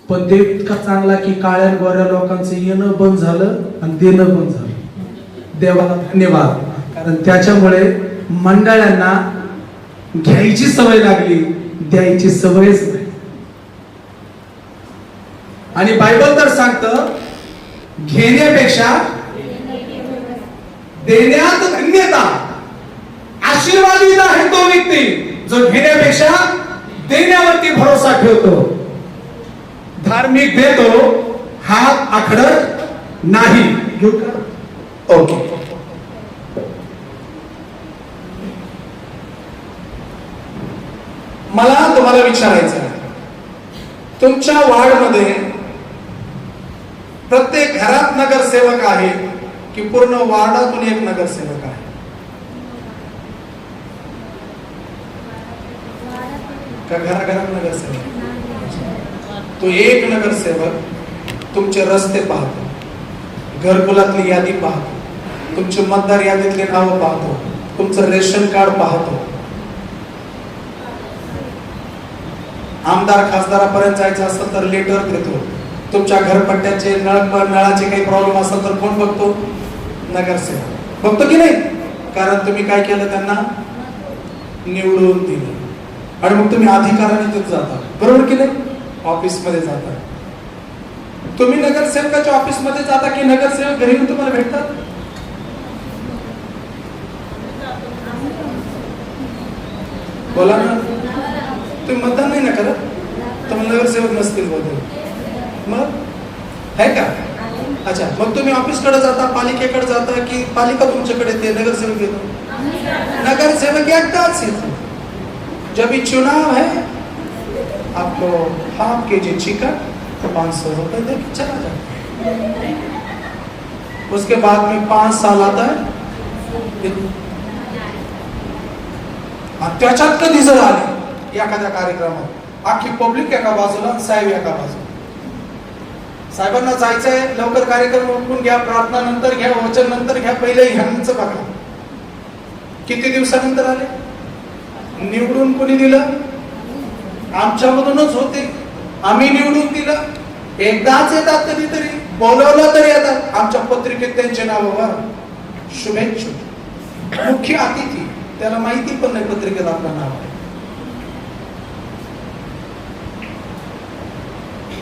पण ते इतका चांगला की काळ्या गोऱ्या लोकांचं येणं बंद झालं आणि देणं बंद झालं. देवाला धन्यवाद, कारण त्याच्यामुळे मंडळांना घ्यायची सवय लागली, द्यायची सवयच नाही. आणि बायबल तर सांगतं घेण्यापेक्षा देण्यात धन्यता. आशीर्वादित आहे तो व्यक्ती जो घेण्यापेक्षा देण्यावरती भरोसा ठेवतो. धार्मिक देतो, हात आखडत नाही. घेऊ का? ओके. मला तुम्हाला विचारायचं आहे, तुमच्या वार्डमध्ये प्रत्येक घरात नगरसेवक आहे की पूर्ण वार्डातून एक नगरसेवक आहे? का घराघरात नगरसेवक? तो एक नगरसेवक तुमचे रस्ते पाहतो, घरकुलातली यादी पाहतो, तुमचे मतदार यादीतले नाव पाहतो, तुमचं रेशन कार्ड पाहतो. आमदार खासदारापर्यंत जायचं असेल तर लेटर देतो. तुमच्या घरपट्ट्याचे नळाचे काही प्रॉब्लेम असेल तर कोण बघतो? नगरसेवक बघतो की नाही? कारण तुम्ही काय केलं? त्यांना निवडून दिलं. आणि मग तुम्ही अधिकाराने तिथे जाता, बरोबर की नाही? ऑफिस मध्ये जाता. तुम्ही नगरसेवकाच्या ऑफिस मध्ये जाता की नगरसेवक घरी येऊन तुम्हाला भेटतात? बोला ना. तुम्ही मतदान नाही ना करत, तुम्हाला नगरसेवक नसतील बोलतो. मग आहे का? अच्छा, मग तुम्ही ऑफिस कडे जाता, पालिकेकडे जाता की पालिका तुमच्याकडे येते, नगरसेवक येतो? नगरसेवक एकटाच येतो. जब भी चुनाव है आपको हाफ KG चिकन तो 500 रुपए दे के चला जाता. उसके बाद में 5 साल आता है. त्याच्यात कधी जर आले एखाद्या कार्यक्रमात, अख्खी पब्लिक एका बाजूला, साहेब एका बाजूला. साहेबांना जायचंय, लवकर कार्यक्रम उठून घ्या, प्रार्थना नंतर घ्या, वचन नंतर घ्या, पहिले ह्यांचं बघा. किती दिवसानंतर आले? निवडून कोणी दिलं? आमच्यामधूनच होते, आम्ही निवडून दिलं. एकदाच येतात, कधीतरी बोलवलं तरी येतात. आमच्या पत्रिकेत त्यांचे नावावर शुभेच्छू, मुख्य अतिथी. त्याला माहिती पण नाही पत्रिकेत आपलं नाव आहे.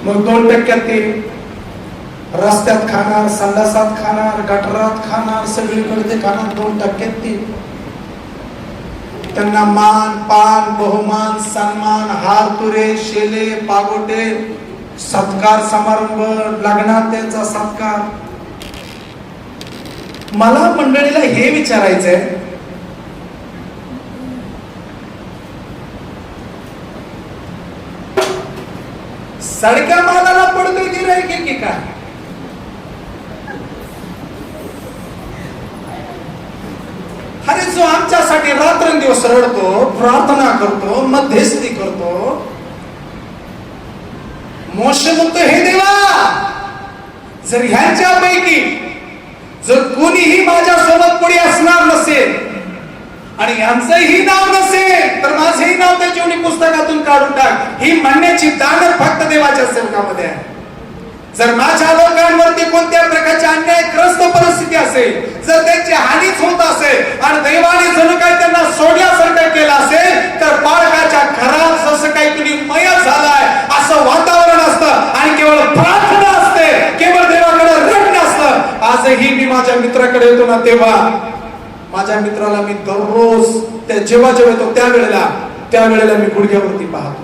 मग 2% ते रस्त्यात खाणार, संडासात खाणार, गटारात खाणार, सगळीकडे ते खाणार. 2% ते त्यांना मान पान बहुमान सन्मान, हार तुरे शेले पागोटे, सत्कार समारंभ, लग्नात त्यांचा सत्कार. मला मंडळीला हे विचारायचंय, सडक्या मालाला पडतोय गिऱ्हाईक की काय? अरे जो आमच्यासाठी रात्रंदिवस रडतो, प्रार्थना करतो, मध्यस्थी करतो, मोशे म्हणतो, हे देवा, जर ह्यांच्यापैकी जर कोणीही माझ्या सोबत पुढे असणार नसेल आणि यांचंही नाव नसेल तर माझंही नाव त्या जीवनी पुस्तकातून काढून टाक. ही म्हणण्याची दानत फक्त देवाच्या सेवकामध्ये आहे. जर माझ्या लोकांवरती कोणत्या प्रकारची अन्यायग्रस्त परिस्थिती असेल, जर त्यांची हानीच होत असेल आणि दैवाने जणू काही त्यांना सोडल्यासारखं केलं असेल, तर बाळकाच्या घरात जसं काही कुणी मयत झालाय असं वातावरण असतं आणि केवळ प्रार्थना असते, केवळ देवाकडे रडणं असतं. आजही मी माझ्या मित्राकडे येतो ना, तेव्हा माझ्या मित्राला मी दररोज जेव्हा येतो त्यावेळेला मी गुडघ्यावरती पाहतो.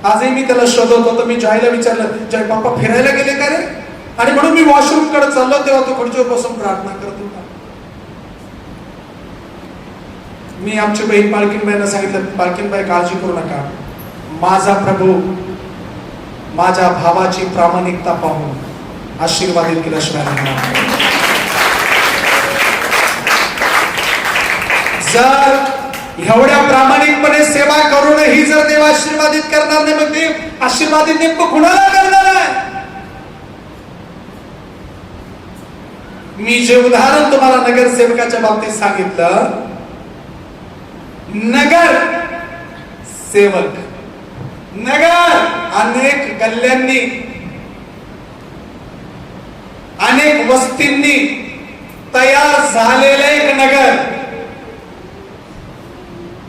आजही मी त्याला शोधत होतो. मी जॉयला विचारलं, जॉय पप्पा फिरायला गेले का रे? आणि म्हणून मी वॉशरूम कडे चाललो, तेव्हा तो खुर्चीवर बसून प्रार्थना करत होता. मी आमची बहीण पालकीनबाईंना सांगितलं, पालकीनबाई काळजी करू नका, माझा प्रभू माझ्या भावाची प्रामाणिकता पाहून आशीर्वादित केल्याशिवाय नाही. जर एवढ्या प्रामाणिकपणे सेवा करूनही जर देव आशीर्वादित करणार नाही, मग देव आशीर्वादित नेमकं कुणाला करणार आहे? मी जे उदाहरण तुम्हाला नगरसेवकाच्या बाबतीत सांगितलं, नगर सेवक, नगर अनेक गल्ल्यांनी, अनेक वस्तींनी तयार झालेलं एक नगर,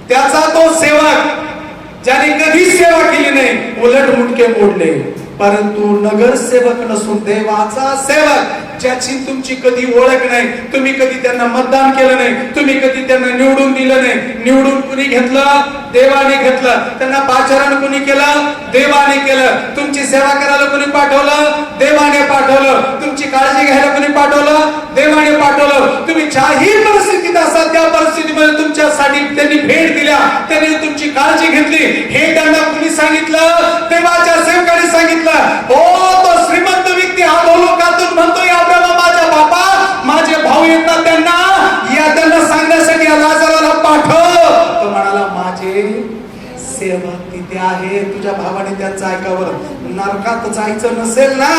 त्याचा तो सेवक ज्याने कधी सेवा केली नाही, उलट मुटके मोडले. परंतु नगरसेवक नसून देवाचा सेवक, ज्याची तुमची कधी ओळख नाही, तुम्ही कधी त्यांना मतदान केलं नाही, तुम्ही कधी त्यांना निवडून दिलं नाही. निवडून कुणी घेतलं? देवाने घेतलं. त्यांना पाचारण कुणी केलं? देवाने केलं. तुमची सेवा करायला कुणी पाठवलं? देवाने पाठवलं. तुमची काळजी घ्यायला कुणी पाठवलं? देवाने पाठवलं. तुम्ही ज्याही परिस्थितीत असाल त्या परिस्थितीमध्ये तुमच्यासाठी त्यांनी भेट दिल्या, त्यांनी तुमची काळजी घेतली. हे त्यांना कुणी सांगितलं? देवाच्या सेवकाने सांगितलं. हो, तो श्रीमंत व्यक्ती हा लोकातून म्हणतोय, आपल्याला माझ्या बापा, माझे भाऊ येतात, त्यांना सांगण्यासाठी या लाजाराला पाठव. तो म्हणाला, माझे सेवक तिथे आहे. तुझ्या भावाने त्यांचं ऐकावर. नरकात जायचं नसेल ना,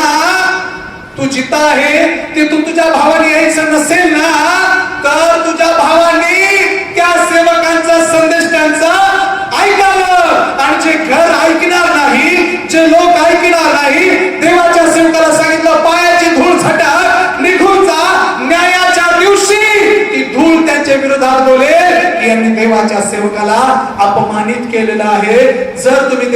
तू जिथं आहे ते तू तुझ्या भावाने यायचं नसेल ना, तर तुझ्या भावाने त्या सेवकांचा संदेश त्यांचा ऐकावं. आणि जे घर ऐकणार नाही, जे लोक ऐकणार नाही, देवाच्या सेवकाला सांगितलं, पायाची धूळ झटक, निघून जा. न्यायाच्या दिवशी ती धूळ त्यांच्या विरोधात बोलेल, यांनी देवाच्या सेवकाला अपमानित केलेलं आहे. जर तुम्ही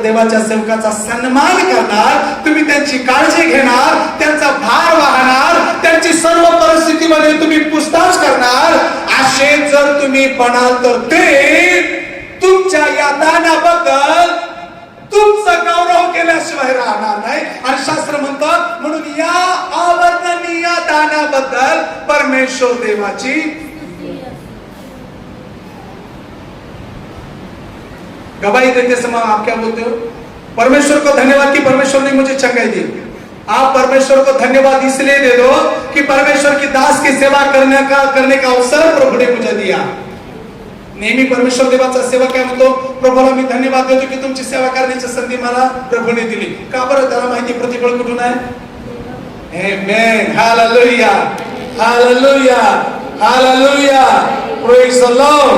देवाच्या सेवकाचा सन्मान करणार, तुम्ही त्यांची काळजी घेणार, त्यांचा भार वाहणार, त्यांची सर्व परिस्थितीमध्ये तुम्ही पूछताछ करणार, असे जर तुम्ही बनाल तर ते तुमच्या या दानाबद्दल तुमचं गौरव केल्याशिवाय राहणार नाही. आणि शास्त्र म्हणतात, म्हणून या अवर्णनीय दानाबद्दल परमेश्वर देवाची गवाही देते समय आप क्या बोलते हो? परमेश्वर को धन्यवाद कि परमेश्वर ने मुझे चंगाई दी. आप परमेश्वर को धन्यवाद इसलिए दे दो कि परमेश्वर की दास की सेवा करने का अवसर प्रभु ने मुझे दिया. नेहमी परमेश्वर देवाचा सेवा काय म्हणतो? प्रभूला मी धन्यवाद देतो की तुमची सेवा करण्याची संधी मला प्रभूने दिली. का बरं? त्याला माहिती प्रतिफळ कुठून आहे. Amen. Hallelujah, hallelujah, hallelujah. Praise the lord,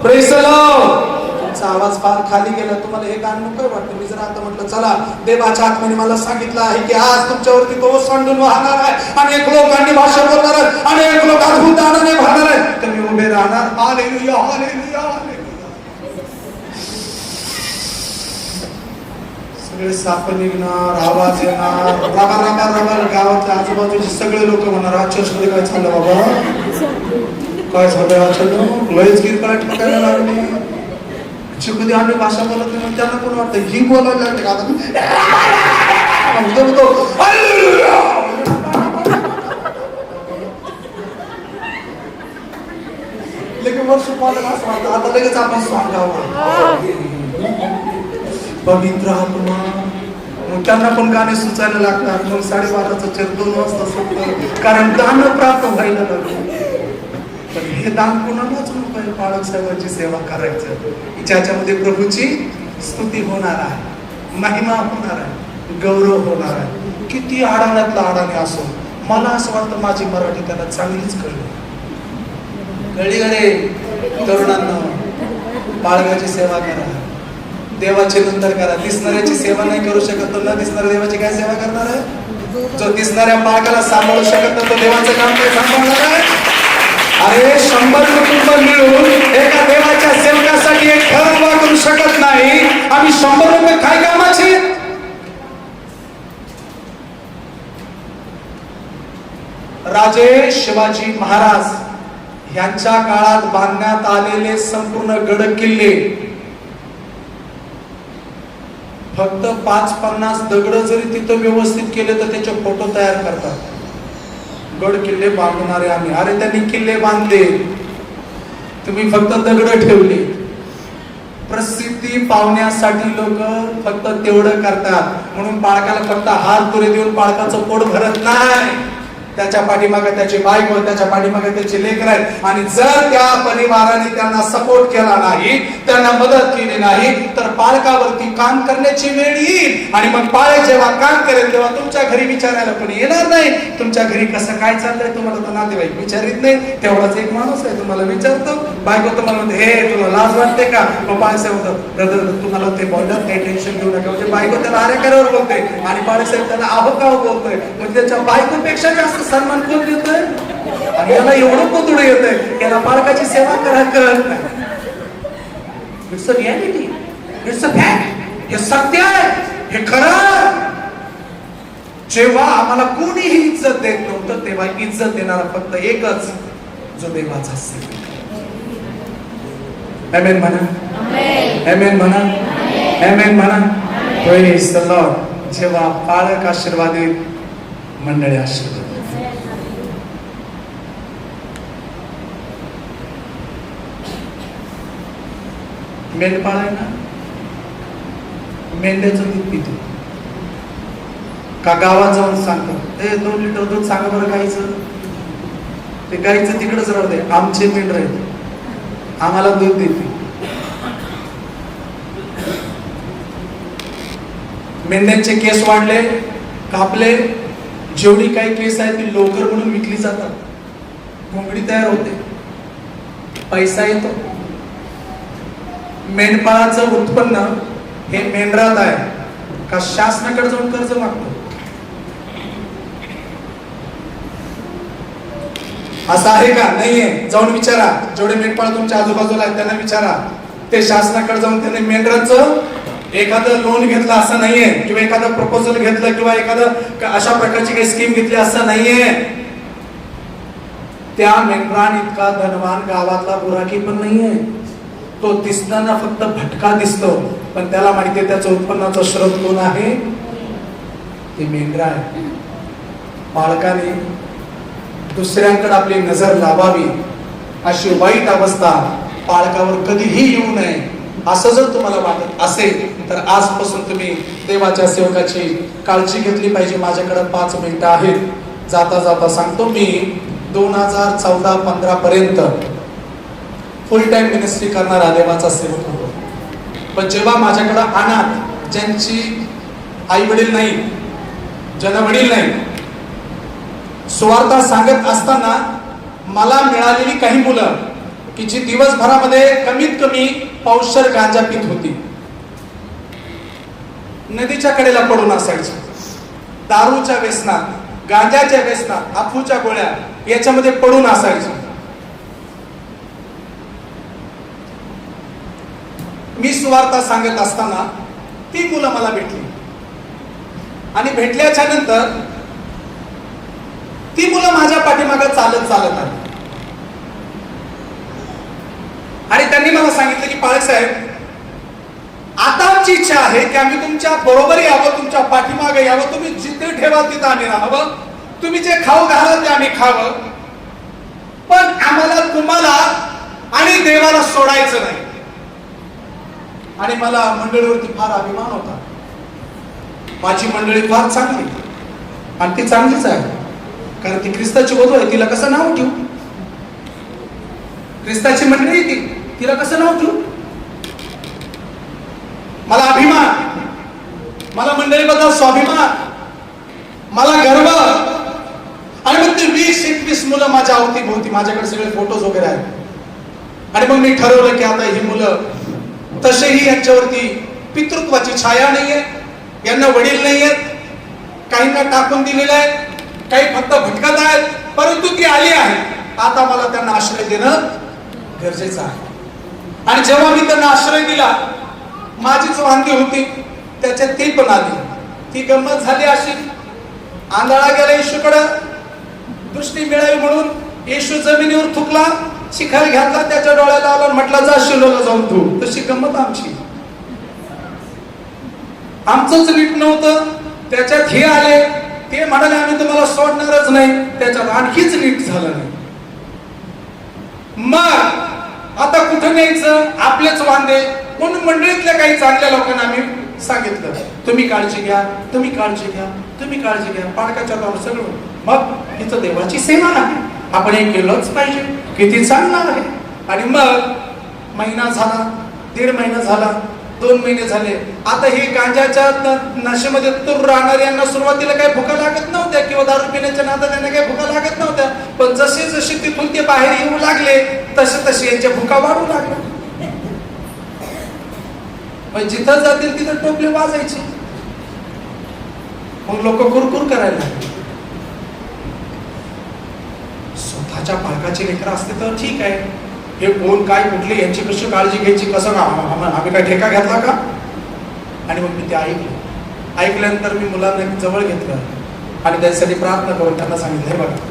praise the lord. तुमचा आवाज फार खाली गेला. तुम्हाला हे गाणं नको वाटतं? मी जर आता म्हटलं, चला, देवाच्या आत्म्याने मला सांगितलं आहे की आज तुमच्यावरती तो सांडून वाहणार आहे, अनेक लोकांनी भाषा बोलणार आहेत, अनेक लोक अद्भुत आनंदाने भरणार आहेत, तर मी उभे राहणार. Hallelujah, hallelujah, hallelujah. सगळे साप निघणार, आवाज येणार, रबा रबा रबा. गावाच्या आजूबाजूचे सगळे लोक म्हणणार, आज चर्चमध्ये काय चाललं बाबा? काय झालं? आज लयच गिरकट पकायला लागली. कधी आम्ही भाषा बोलत नाही, त्यांना कोण वाटतं ही बोलायला लागते का? लेकिन वर्ष बोलायला असं वाटतं आता लगेच आपण सांगावं पवित्र आत्मा. मग त्यांना पण गाणे सुचायला लागतात. मग 12:30चं चेर 2 वाजता सुटतं, कारण दान प्राप्त व्हायला लागलं. पण हे दान कोणालाच नको आहे. पाळक साहेबांची सेवा करायचं, ज्याच्यामध्ये प्रभूची स्तुती होणार आहे, महिमा होणार आहे, गौरव होणार आहे. किती आडाण्यातला आडाणे असो, मला असं वाटतं माझी मराठी त्याला चांगलीच कळली गडे. तरुणांना बाळगाची सेवा करा, देवाची नंतर करा. दिसणाऱ्याची सेवा नाही करू शकत तर न दिसणाऱ्या देवाची काय सेवा करणार आहे? जो दिसणाऱ्या बाळगाला सांभाळू शकत तर तो देवाचं काम काय सांभाळणार आहे? अरे 100 कुटुंब मिळून एका देवाच्या सेवकासाठी एक घर उभा करू शकत नाही. आम्ही 100 रुपये काय कामाचे? राजे शिवाजी महाराज यांच्या काळात बांधण्यात आलेले संपूर्ण गड किल्ले फक्त 5-50 दगड जरी तिथं व्यवस्थित केले तर त्याचे फोटो तयार करतात. गड किल्ले बांधणारे आम्ही. अरे त्यांनी किल्ले बांधले, तुम्ही फक्त दगड ठेवले. प्रसिद्धी पावण्यासाठी लोक फक्त तेवढं करतात. म्हणून बाळकाला फक्त हात पुरे देऊन बाळकाचं पोट भरत नाही. त्याच्या पाठीमागे त्याची बायको, त्याच्या पाठीमागे त्याचे लेकर आहेत. आणि जर त्या परिवाराने त्यांना सपोर्ट केला नाही, त्यांना मदत केली नाही, तर पालकावरती काम करण्याची वेळ येईल. आणि मग पालक जेव्हा काम करेल तेव्हा तुमच्या घरी विचारायला कोणी येणार नाही. तुमच्या घरी कसं काय चाललंय तुम्हाला तर नातेवाईक विचारित नाही. तेवढाच एक माणूस आहे तुम्हाला विचारतो. बायको तुम्हाला म्हणते, हे तुला लाज वाटते का? मग पाळसाहेब होतं, ब्रदर तुम्हाला ते बोलतात, काही टेन्शन घेऊ नका. म्हणजे बायको त्याला आरेकऱ्यावर बोलते आणि पाळसाहेब त्याला आहोकाव बोलतोय. म्हणजे त्याच्या बायकोपेक्षा जास्त सन्मान कोण देतोय? आणि याला एवढं कोतुडं येतंय, याला बाळकाची सेवा करा कळत नाही. It's a reality, it's a fact. हे सत्य आहे, हे खरं. जेव्हा आम्हाला कोणीही इज्जत देत नव्हतं तेव्हा इज्जत देणारा फक्त एकच, जो देवाचा सेवक. आमेन म्हणा, आमेन म्हणा, आमेन म्हणा. Praise the Lord. जेव्हा पालक आशीर्वादित, मंडळी आशीर्वादित. मेंढपाळ आहे ना, मेंढ्याचं दूध पितो का गावात जाऊन सांगतो, 2 लिटर दूध सांगा बरं गाईचं. ते गाईचं तिकडेच राहू दे, आमचे मेंढर आहेत, आम्हाला दूध देते. मेंढ्यांचे केस वाढले, कापले, जेवढी काही केस आहे ती लोकर म्हणून विकली जातात, घोंगडी तयार होते, पैसा येतो. मेंढपाळाचं उत्पन्न हे मेंढरात आहे का शासनाकडे जाऊन कर्ज मागतो? असं आहे का? नाहीये. जाऊन विचारा, जेवढे मेंढपाळ तुमच्या आजूबाजूला आहेत त्यांना विचारा, ते शासनाकडे जाऊन त्याने मेंढराचं एखादं लोन घेतलं असं नाहीये, किंवा एखादं प्रपोजल घेतलं, किंवा एखादं अशा प्रकारची काही स्कीम घेतली असं नाहीये. त्या मेंढरान इतका धनवान गावातला बुराकी पण नाहीये. तो दिसताना फक्त भटका दिसतो, पण त्याला माहितीये त्याचं उत्पन्नाचा स्रोत कोण आहे? ते मेंढरा आहे. बाळकाने दुसऱ्यांकडे आपली नजर लावावी अशी वाईट अवस्था पालकावर कधीही येऊ नये, असं जर तुम्हाला वाटत असेल तर आजपासून तुम्ही देवाच्या सेवकाची काळजी घेतली पाहिजे. माझ्याकडे 5 मिनिटं आहेत. जाता जाता सांगतो, मी 2014-15 पर्यंत फुल टाइम मिनिस्ट्री करणारा देवाचा सेवक होतो. पण जेव्हा माझ्याकडे अनाथ, ज्यांची आई वडील नाही, जनवडील नाही, सुवार्ता सांगत असताना मला मिळालेली काही मुलं की जी दिवसभरामध्ये कमीत कमी पावशर गांजा पीत होती, नदीच्या कडेला पडून असायची, दारूच्या व्यसनात, गांजाच्या व्यसनात, अफूच्या गोळ्या याच्यामध्ये पडून असायची. मी सुवार्ता सांगत असताना ती मुलं मला भेटली, आणि भेटल्याच्या नंतर ती मुलं माझ्या पाठीमागे चालत चालत आली, आणि त्यांनी मला सांगितलं की पाळक साहेब, आता आमची इच्छा आहे की आम्ही तुमच्या बरोबर यावं, तुमच्या पाठीमागे यावं, तुम्ही जिथे ठेवाल तिथं आम्ही राहावं, तुम्ही जे खाऊ घालाल ते आम्ही खावं, पण आम्हाला तुम्हाला आणि देवाला सोडायचं नाही. आणि मला मंडळीवरती फार अभिमान होता. माझी मंडळी फार चांगली, आणि ती चांगलीच आहे, कारण ती ख्रिस्ताची वधू आहे, तिला कसं नाव ठेवू? ख्रिस्ताची मंडळी ती, तिला कसं नाव ठेवू? मला अभिमान, मला मंडळीबद्दल स्वाभिमान, मला गर्व. आणि मग ती 20-21 मुलं माझ्या अवतीभोवती, माझ्याकडे सगळे फोटोज वगैरे आहेत. आणि मग मी ठरवलं की आता ही मुलं, तसेही यांच्यावरती पितृत्वाची छाया नाहीये, यांना वडील नाहीयेत, काहींना टाकून दिलेलं आहे, काही फक्त भटकत आहेत, परंतु ती आली आहे, आता मला त्यांना आश्रय देणं गरजेचं आहे. आणि जेव्हा मी त्यांना आश्रय दिला, माझीच वांदी होती, त्याच्यात ती पण आली. ती गंमत झाली अशी, आंधळा गेला येशूकडे, दृष्टी मिळावी म्हणून येशू जमिनीवर थुकला, शिखार घातला, त्याच्या डोळ्याला आला, म्हटलं जा शिलोला जाऊन तू. तशी गंमत आमची. आमचंच नीट नव्हतं, त्याच्यात हे आले, ते म्हणाले आम्ही तुम्हाला सोडणारच नाही, त्याच्यात आणखीच नीट झालं नाही. मग आता कुठं न्यायचं? आपलेच वांदे. म्हणून मंडळीतल्या काही चांगल्या लोकांना आम्ही सांगितलं, तुम्ही काळजी घ्या, तुम्ही काळजी घ्या, तुम्ही काळजी घ्या, पालकाच्या तोंड सगळं. मग हिचं देवाची सेवा आहे, आपण हे केलंच पाहिजे, किती चांगलं आहे. आणि मग महिना झाला, 1.5 महिना झाला, 2 महिने झाले. आता हे गांजाच्या नशेमध्ये तूर राहणाऱ्यांना सुरुवातीला काही भुका लागत नव्हत्या, किंवा दारू पिण्याच्या नादात त्यांना काही भुका लागत नव्हत्या, पण जसे जसे तिथून ते बाहेर येऊ लागले तसे तसे यांच्या भुका वाढू लागल्या. मग जिथं जातील तिथं टोपले वाजायचे, मग लोक कुरकुर करायला लागले. स्वतःच्या पालकाची लेकरं असते तर ठीक आहे, हे कोण काय कुठली यांची कशी काळजी घ्यायची, कसं आम्ही काय ठेका घेतला का? आणि मग मी ते ऐकलं. ऐकल्यानंतर मी मुलांना जवळ घेतलं, आणि त्यासाठी प्रार्थना करून त्यांना सांगितलं, बघा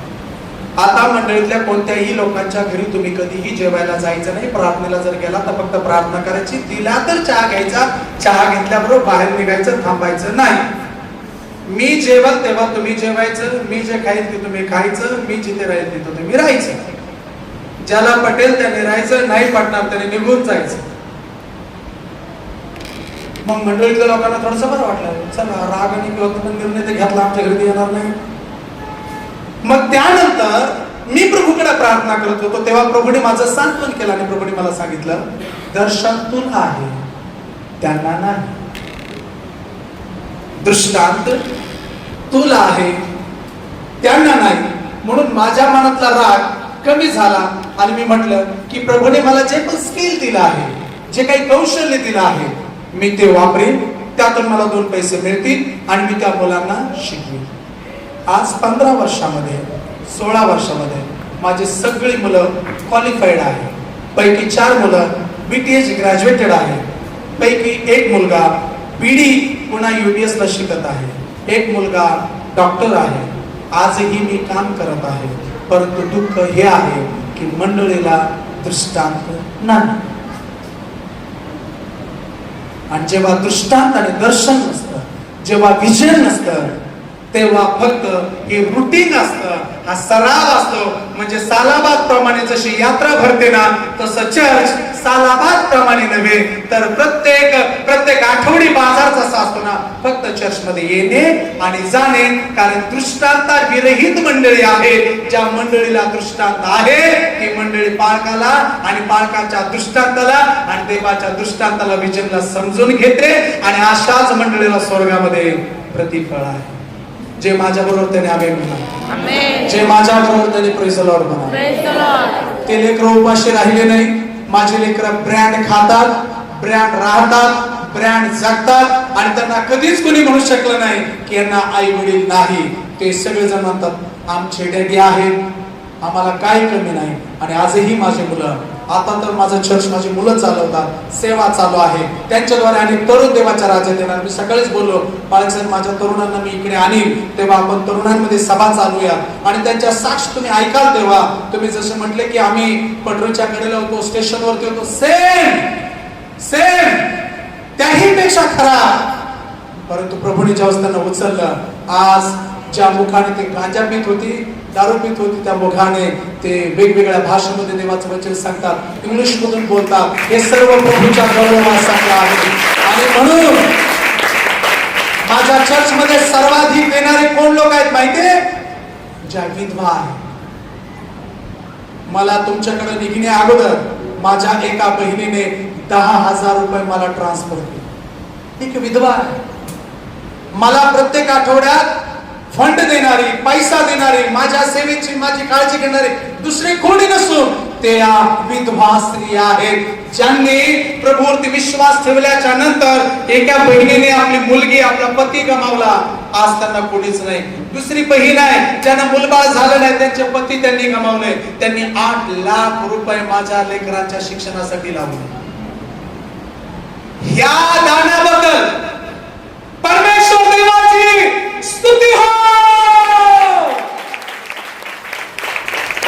आता मंडळीतल्या कोणत्याही लोकांच्या घरी तुम्ही कधीही जेवायला जायचं नाही. प्रार्थनेला जर गेला तर फक्त प्रार्थना करायची, दिला तर चहा घ्यायचा, चहा घेतल्याबरोबर बाहेर निघायचं, थांबायचं नाही. मी जेवल तेव्हा तुम्ही जेवायचं, मी जे खाईल ते तुम्ही खायचं, मी जिथे राहील तिथं तुम्ही राहायचं. ज्याला पटेल त्याने राहायचं, नाही पटणार त्याने निघून जायचं. मग मंडळीतल्या लोकांना थोडंसं बरं वाटलं, चला राग आणि क्रोधाचा निर्णय ते घेतला, आमच्या घरी येणार नाही. मग त्यानंतर मी प्रभूकडे प्रार्थना करत होतो तेव्हा प्रभूने माझं सांत्वन केलं आणि प्रभूने मला सांगितलं, दर्शन तुला आहे त्यांना नाही, दृष्टांत तुला आहे त्यांना नाही. म्हणून माझ्या मनातला राग कमी झाला आणि मी म्हटलं की प्रभूने मला जे पण स्किल दिलं आहे, जे काही कौशल्य दिलं आहे, मी ते वापरेन, त्यातून मला 2 पैसे मिळतील आणि मी त्या मुलांना शिकवेन. आज 15 वर्षामध्ये 16 वर्षामध्ये माझी सगळी मुलं क्वालिफाईड आहे. पैकी 4 मुलं BTH ग्रॅज्युएटेड आहे. पैकी 1 मुलगा PD पुन्हा UPS ला शिकत आहे. 1 मुलगा डॉक्टर आहे. आजही मी काम करत आहे. परंतु दुःख हे आहे की मंडळीला दृष्टांत नाही. आणि जेव्हा दृष्टांत आणि दर्शन नसतं, जेव्हा विजन नसतं, तेव्हा फक्त हे रुटीन असतं, हा सराव असतो. म्हणजे सालाबाद प्रमाणे जशी यात्रा भरते ना, तसं चर्च सालाबाद प्रमाणे नव्हे तर प्रत्येक आठवडी बाजार जसा असतो ना, फक्त चर्च मध्ये येणे आणि जाणे. कारण दृष्टांता विरहित मंडळी आहे. ज्या मंडळीला दृष्टांत आहे ती मंडळी पालकाला आणि पालकाच्या दृष्टांताला आणि देवाच्या दृष्टांताला विजनला समजून घेते आणि अशाच मंडळीला स्वर्गामध्ये प्रतिफळ आहे. जे माझ्या बरोबर त्याने आमेन म्हणा, जे माझ्या बरोबर त्याने प्रेज द लॉर्ड म्हणा. ते लेकरं उपाशी राहिले नाही. माझे लेकरं ब्रँड खातात, ब्रँड राहतात, ब्रँड जगतात आणि त्यांना कधीच कोणी म्हणू शकलं नाही की यांना आई वडील नाही. ते सगळेजण म्हणतात आमचे डॅडी आहेत, आम्हाला काही कमी नाही. आणि आजही माझे मुलं, आता तर माझं चर्च माझी मुलं चालवतात, सेवा चालू आहे, त्यांच्याद्वारे अनेक तरुण देवाच्या राज्यात येणार. मी सकाळीच बोललो, बाळासाहेब माझ्या तरुणांना मी इकडे आणीन, तेव्हा आपण तरुणांमध्ये सभा चालूया आणि त्यांच्या साक्ष तुम्ही ऐकाल. तेव्हा तुम्ही जसे म्हटले की आम्ही पटरूच्या कडेला होतो, स्टेशनवरती होतो, सेम त्याही पेक्षा खरा. परंतु प्रभूने ज्यावेळेस त्यांना उचललं, आज ज्या मुखाने ते गांजा पित होती, दारू पित होती, त्या मुखाने ते वेगवेगळ्या भाषेमध्ये देवाचं वचन सांगतात, इंग्लिश मधून बोलतात. हे सर्व प्रभूच्या गौरवासाठी आहे. आणि म्हणून माझ्या चर्च मध्ये सर्वाधिक देणारे कोण लोक आहेत माहितीये? ज्या विधवा आहेत. मला तुमच्याकडे निघण्या अगोदर माझ्या एका बहिणीने 10,000 रुपये मला ट्रान्सफर केले. एक विधवा आहे. मला प्रत्येक आठवड्यात फंड देणारी, पैसा देणारी, माझ्या सेवेची माझी काळजी घेणारी दुसरे कोणी नसून त्या विधवा स्त्री आहेत, ज्यांनी प्रभूवरती विश्वास ठेवल्याच्या नंतर एका बहिणीने आपली मुलगी, आपला पती गमावला. आज त्यांना कोणीच नाही. दुसरी बहीण आहे ज्यांना मुलबाळ झालं नाही, त्यांचे पती त्यांनी गमावले. त्यांनी 8 लाख रुपये माझ्या लेकरांच्या शिक्षणासाठी लावले. ह्या दानाबद्दल परमेश्वर देवाची स्तुती हो.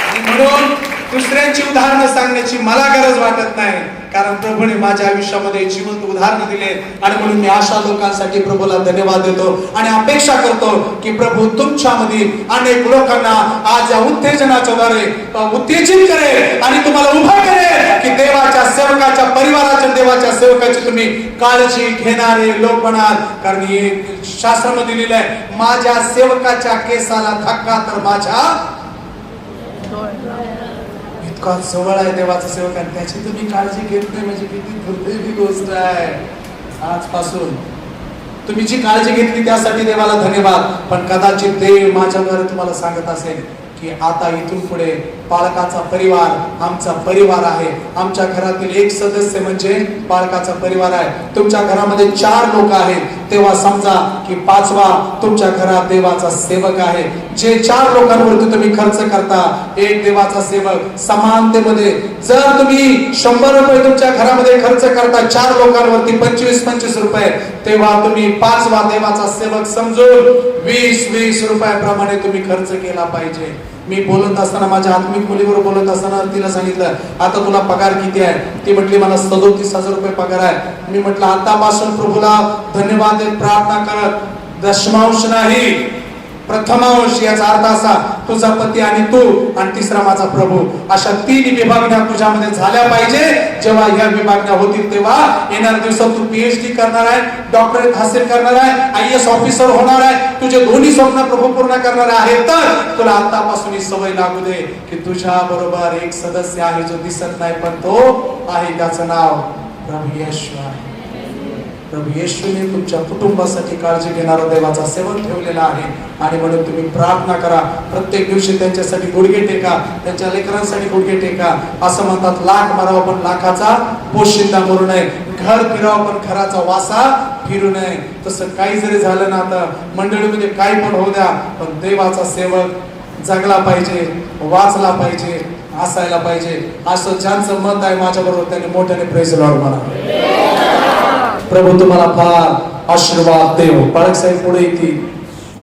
आणि म्हणून दुसऱ्यांची उदाहरणं सांगण्याची मला गरज वाटत नाही, कारण प्रभूने माझ्या आयुष्यामध्ये जिवंत उदाहरण दिले. आणि म्हणून मी अशा लोकांसाठी प्रभूला धन्यवाद देतो आणि अपेक्षा करतो की प्रभू तुमच्यामध्ये अनेक लोकांना आज या उत्तेजनाच्या द्वारे उत्तेजित करेल आणि तुम्हाला उभा करेल की देवाच्या सेवकाच्या परिवाराच्या, देवाच्या सेवकाची तुम्ही काळजी घेणारे लोक बनाल. कारण हे शास्त्रामध्ये दिलेलं आहे, माझ्या सेवकाच्या केसाला धक्का तर माझ्या इतका जवळ आहे देवाचा सेवक आणि त्याची तुम्ही काळजी घेत नाही म्हणजे किती दुर्दैवी गोष्ट आहे. आजपासून तुम्ही जी काळजी घेतली त्यासाठी देवाला धन्यवाद. पण कदाचित देव माझ्याद्वारे तुम्हाला सांगत असेल की आता इथून पुढे पालकाचा परिवार आमचा परिवार आहे. आमच्या घरातील एक सदस्य म्हणजे पालकाचा परिवार आहे. तुमच्या घरामध्ये 4 लोक आहेत, तेव्हा समजा की 5वा तुमच्या घरात देवाचा सेवक आहे. जे 4 लोकांवरती तुम्ही खर्च करता, एक देवाचा सेवक समानतेमध्ये जर तुम्ही 100 रुपये तुमच्या घरामध्ये खर्च करता 4 लोकांवरती 25-25 रुपये, तेव्हा तुम्ही 5वा देवाचा सेवक समजून 20-20 रुपयाप्रमाणे तुम्ही खर्च केला पाहिजे. मी बोलत असताना माझ्या आत्मिक मुलीवर बोलत असताना तिला सांगितलं, आता तुला पगार किती आहे? ती म्हटली मला 37,000 रुपये पगार आहे. मी म्हटलं आतापासून प्रभूला धन्यवाद देत प्रार्थना करत, दशमांश नाही प्रथमांश, याचा अर्थ असा तुझा पती आणि तू आणि तिसरा माझा प्रभू, अशा 3 विभागण्या तुझ्यामध्ये झाल्या पाहिजे. जेव्हा ह्या विभागण्या होतील तेव्हा येणाऱ्या दिवसात तू PhD करणार आहे, डॉक्टरेट हासिल करणार आहे, IAS ऑफिसर होणार आहे, तुझे दोन्ही स्वप्न प्रभू पूर्ण करणार आहे. तर तुला आतापासून ही सवय लागू दे की तुझ्या बरोबर एक सदस्य आहे जो दिसत नाही पण तो आहे, त्याचं नाव प्रभू येशू आहे. प्रभू येशूने तुमच्या कुटुंबासाठी काळजी घेणारा देवाचा सेवक ठेवलेला आहे. आणि म्हणून तुम्ही प्रार्थना करा, प्रत्येक दिवशी त्यांच्यासाठी गुडघे टेका, त्यांच्या लेकरांसाठी गुडघे टेका. असं म्हणतात लाख मारावं पण लाखाचा पोशिंदा मरू नये, घर फिरावं पण घराचा वासा फिरू नये. तसं काही जरी झालं ना, तर मंडळीमध्ये काही पण होऊ द्या, पण देवाचा सेवक जगला पाहिजे, वाचला पाहिजे, असायला पाहिजे. असं ज्यांचं मत आहे माझ्या बरोबर त्यांनी मोठ्याने प्रेज लॉर्ड म्हणा. प्रभू तुम्हाला फार आशीर्वाद देव. बाळक साहेब पुढे येतील.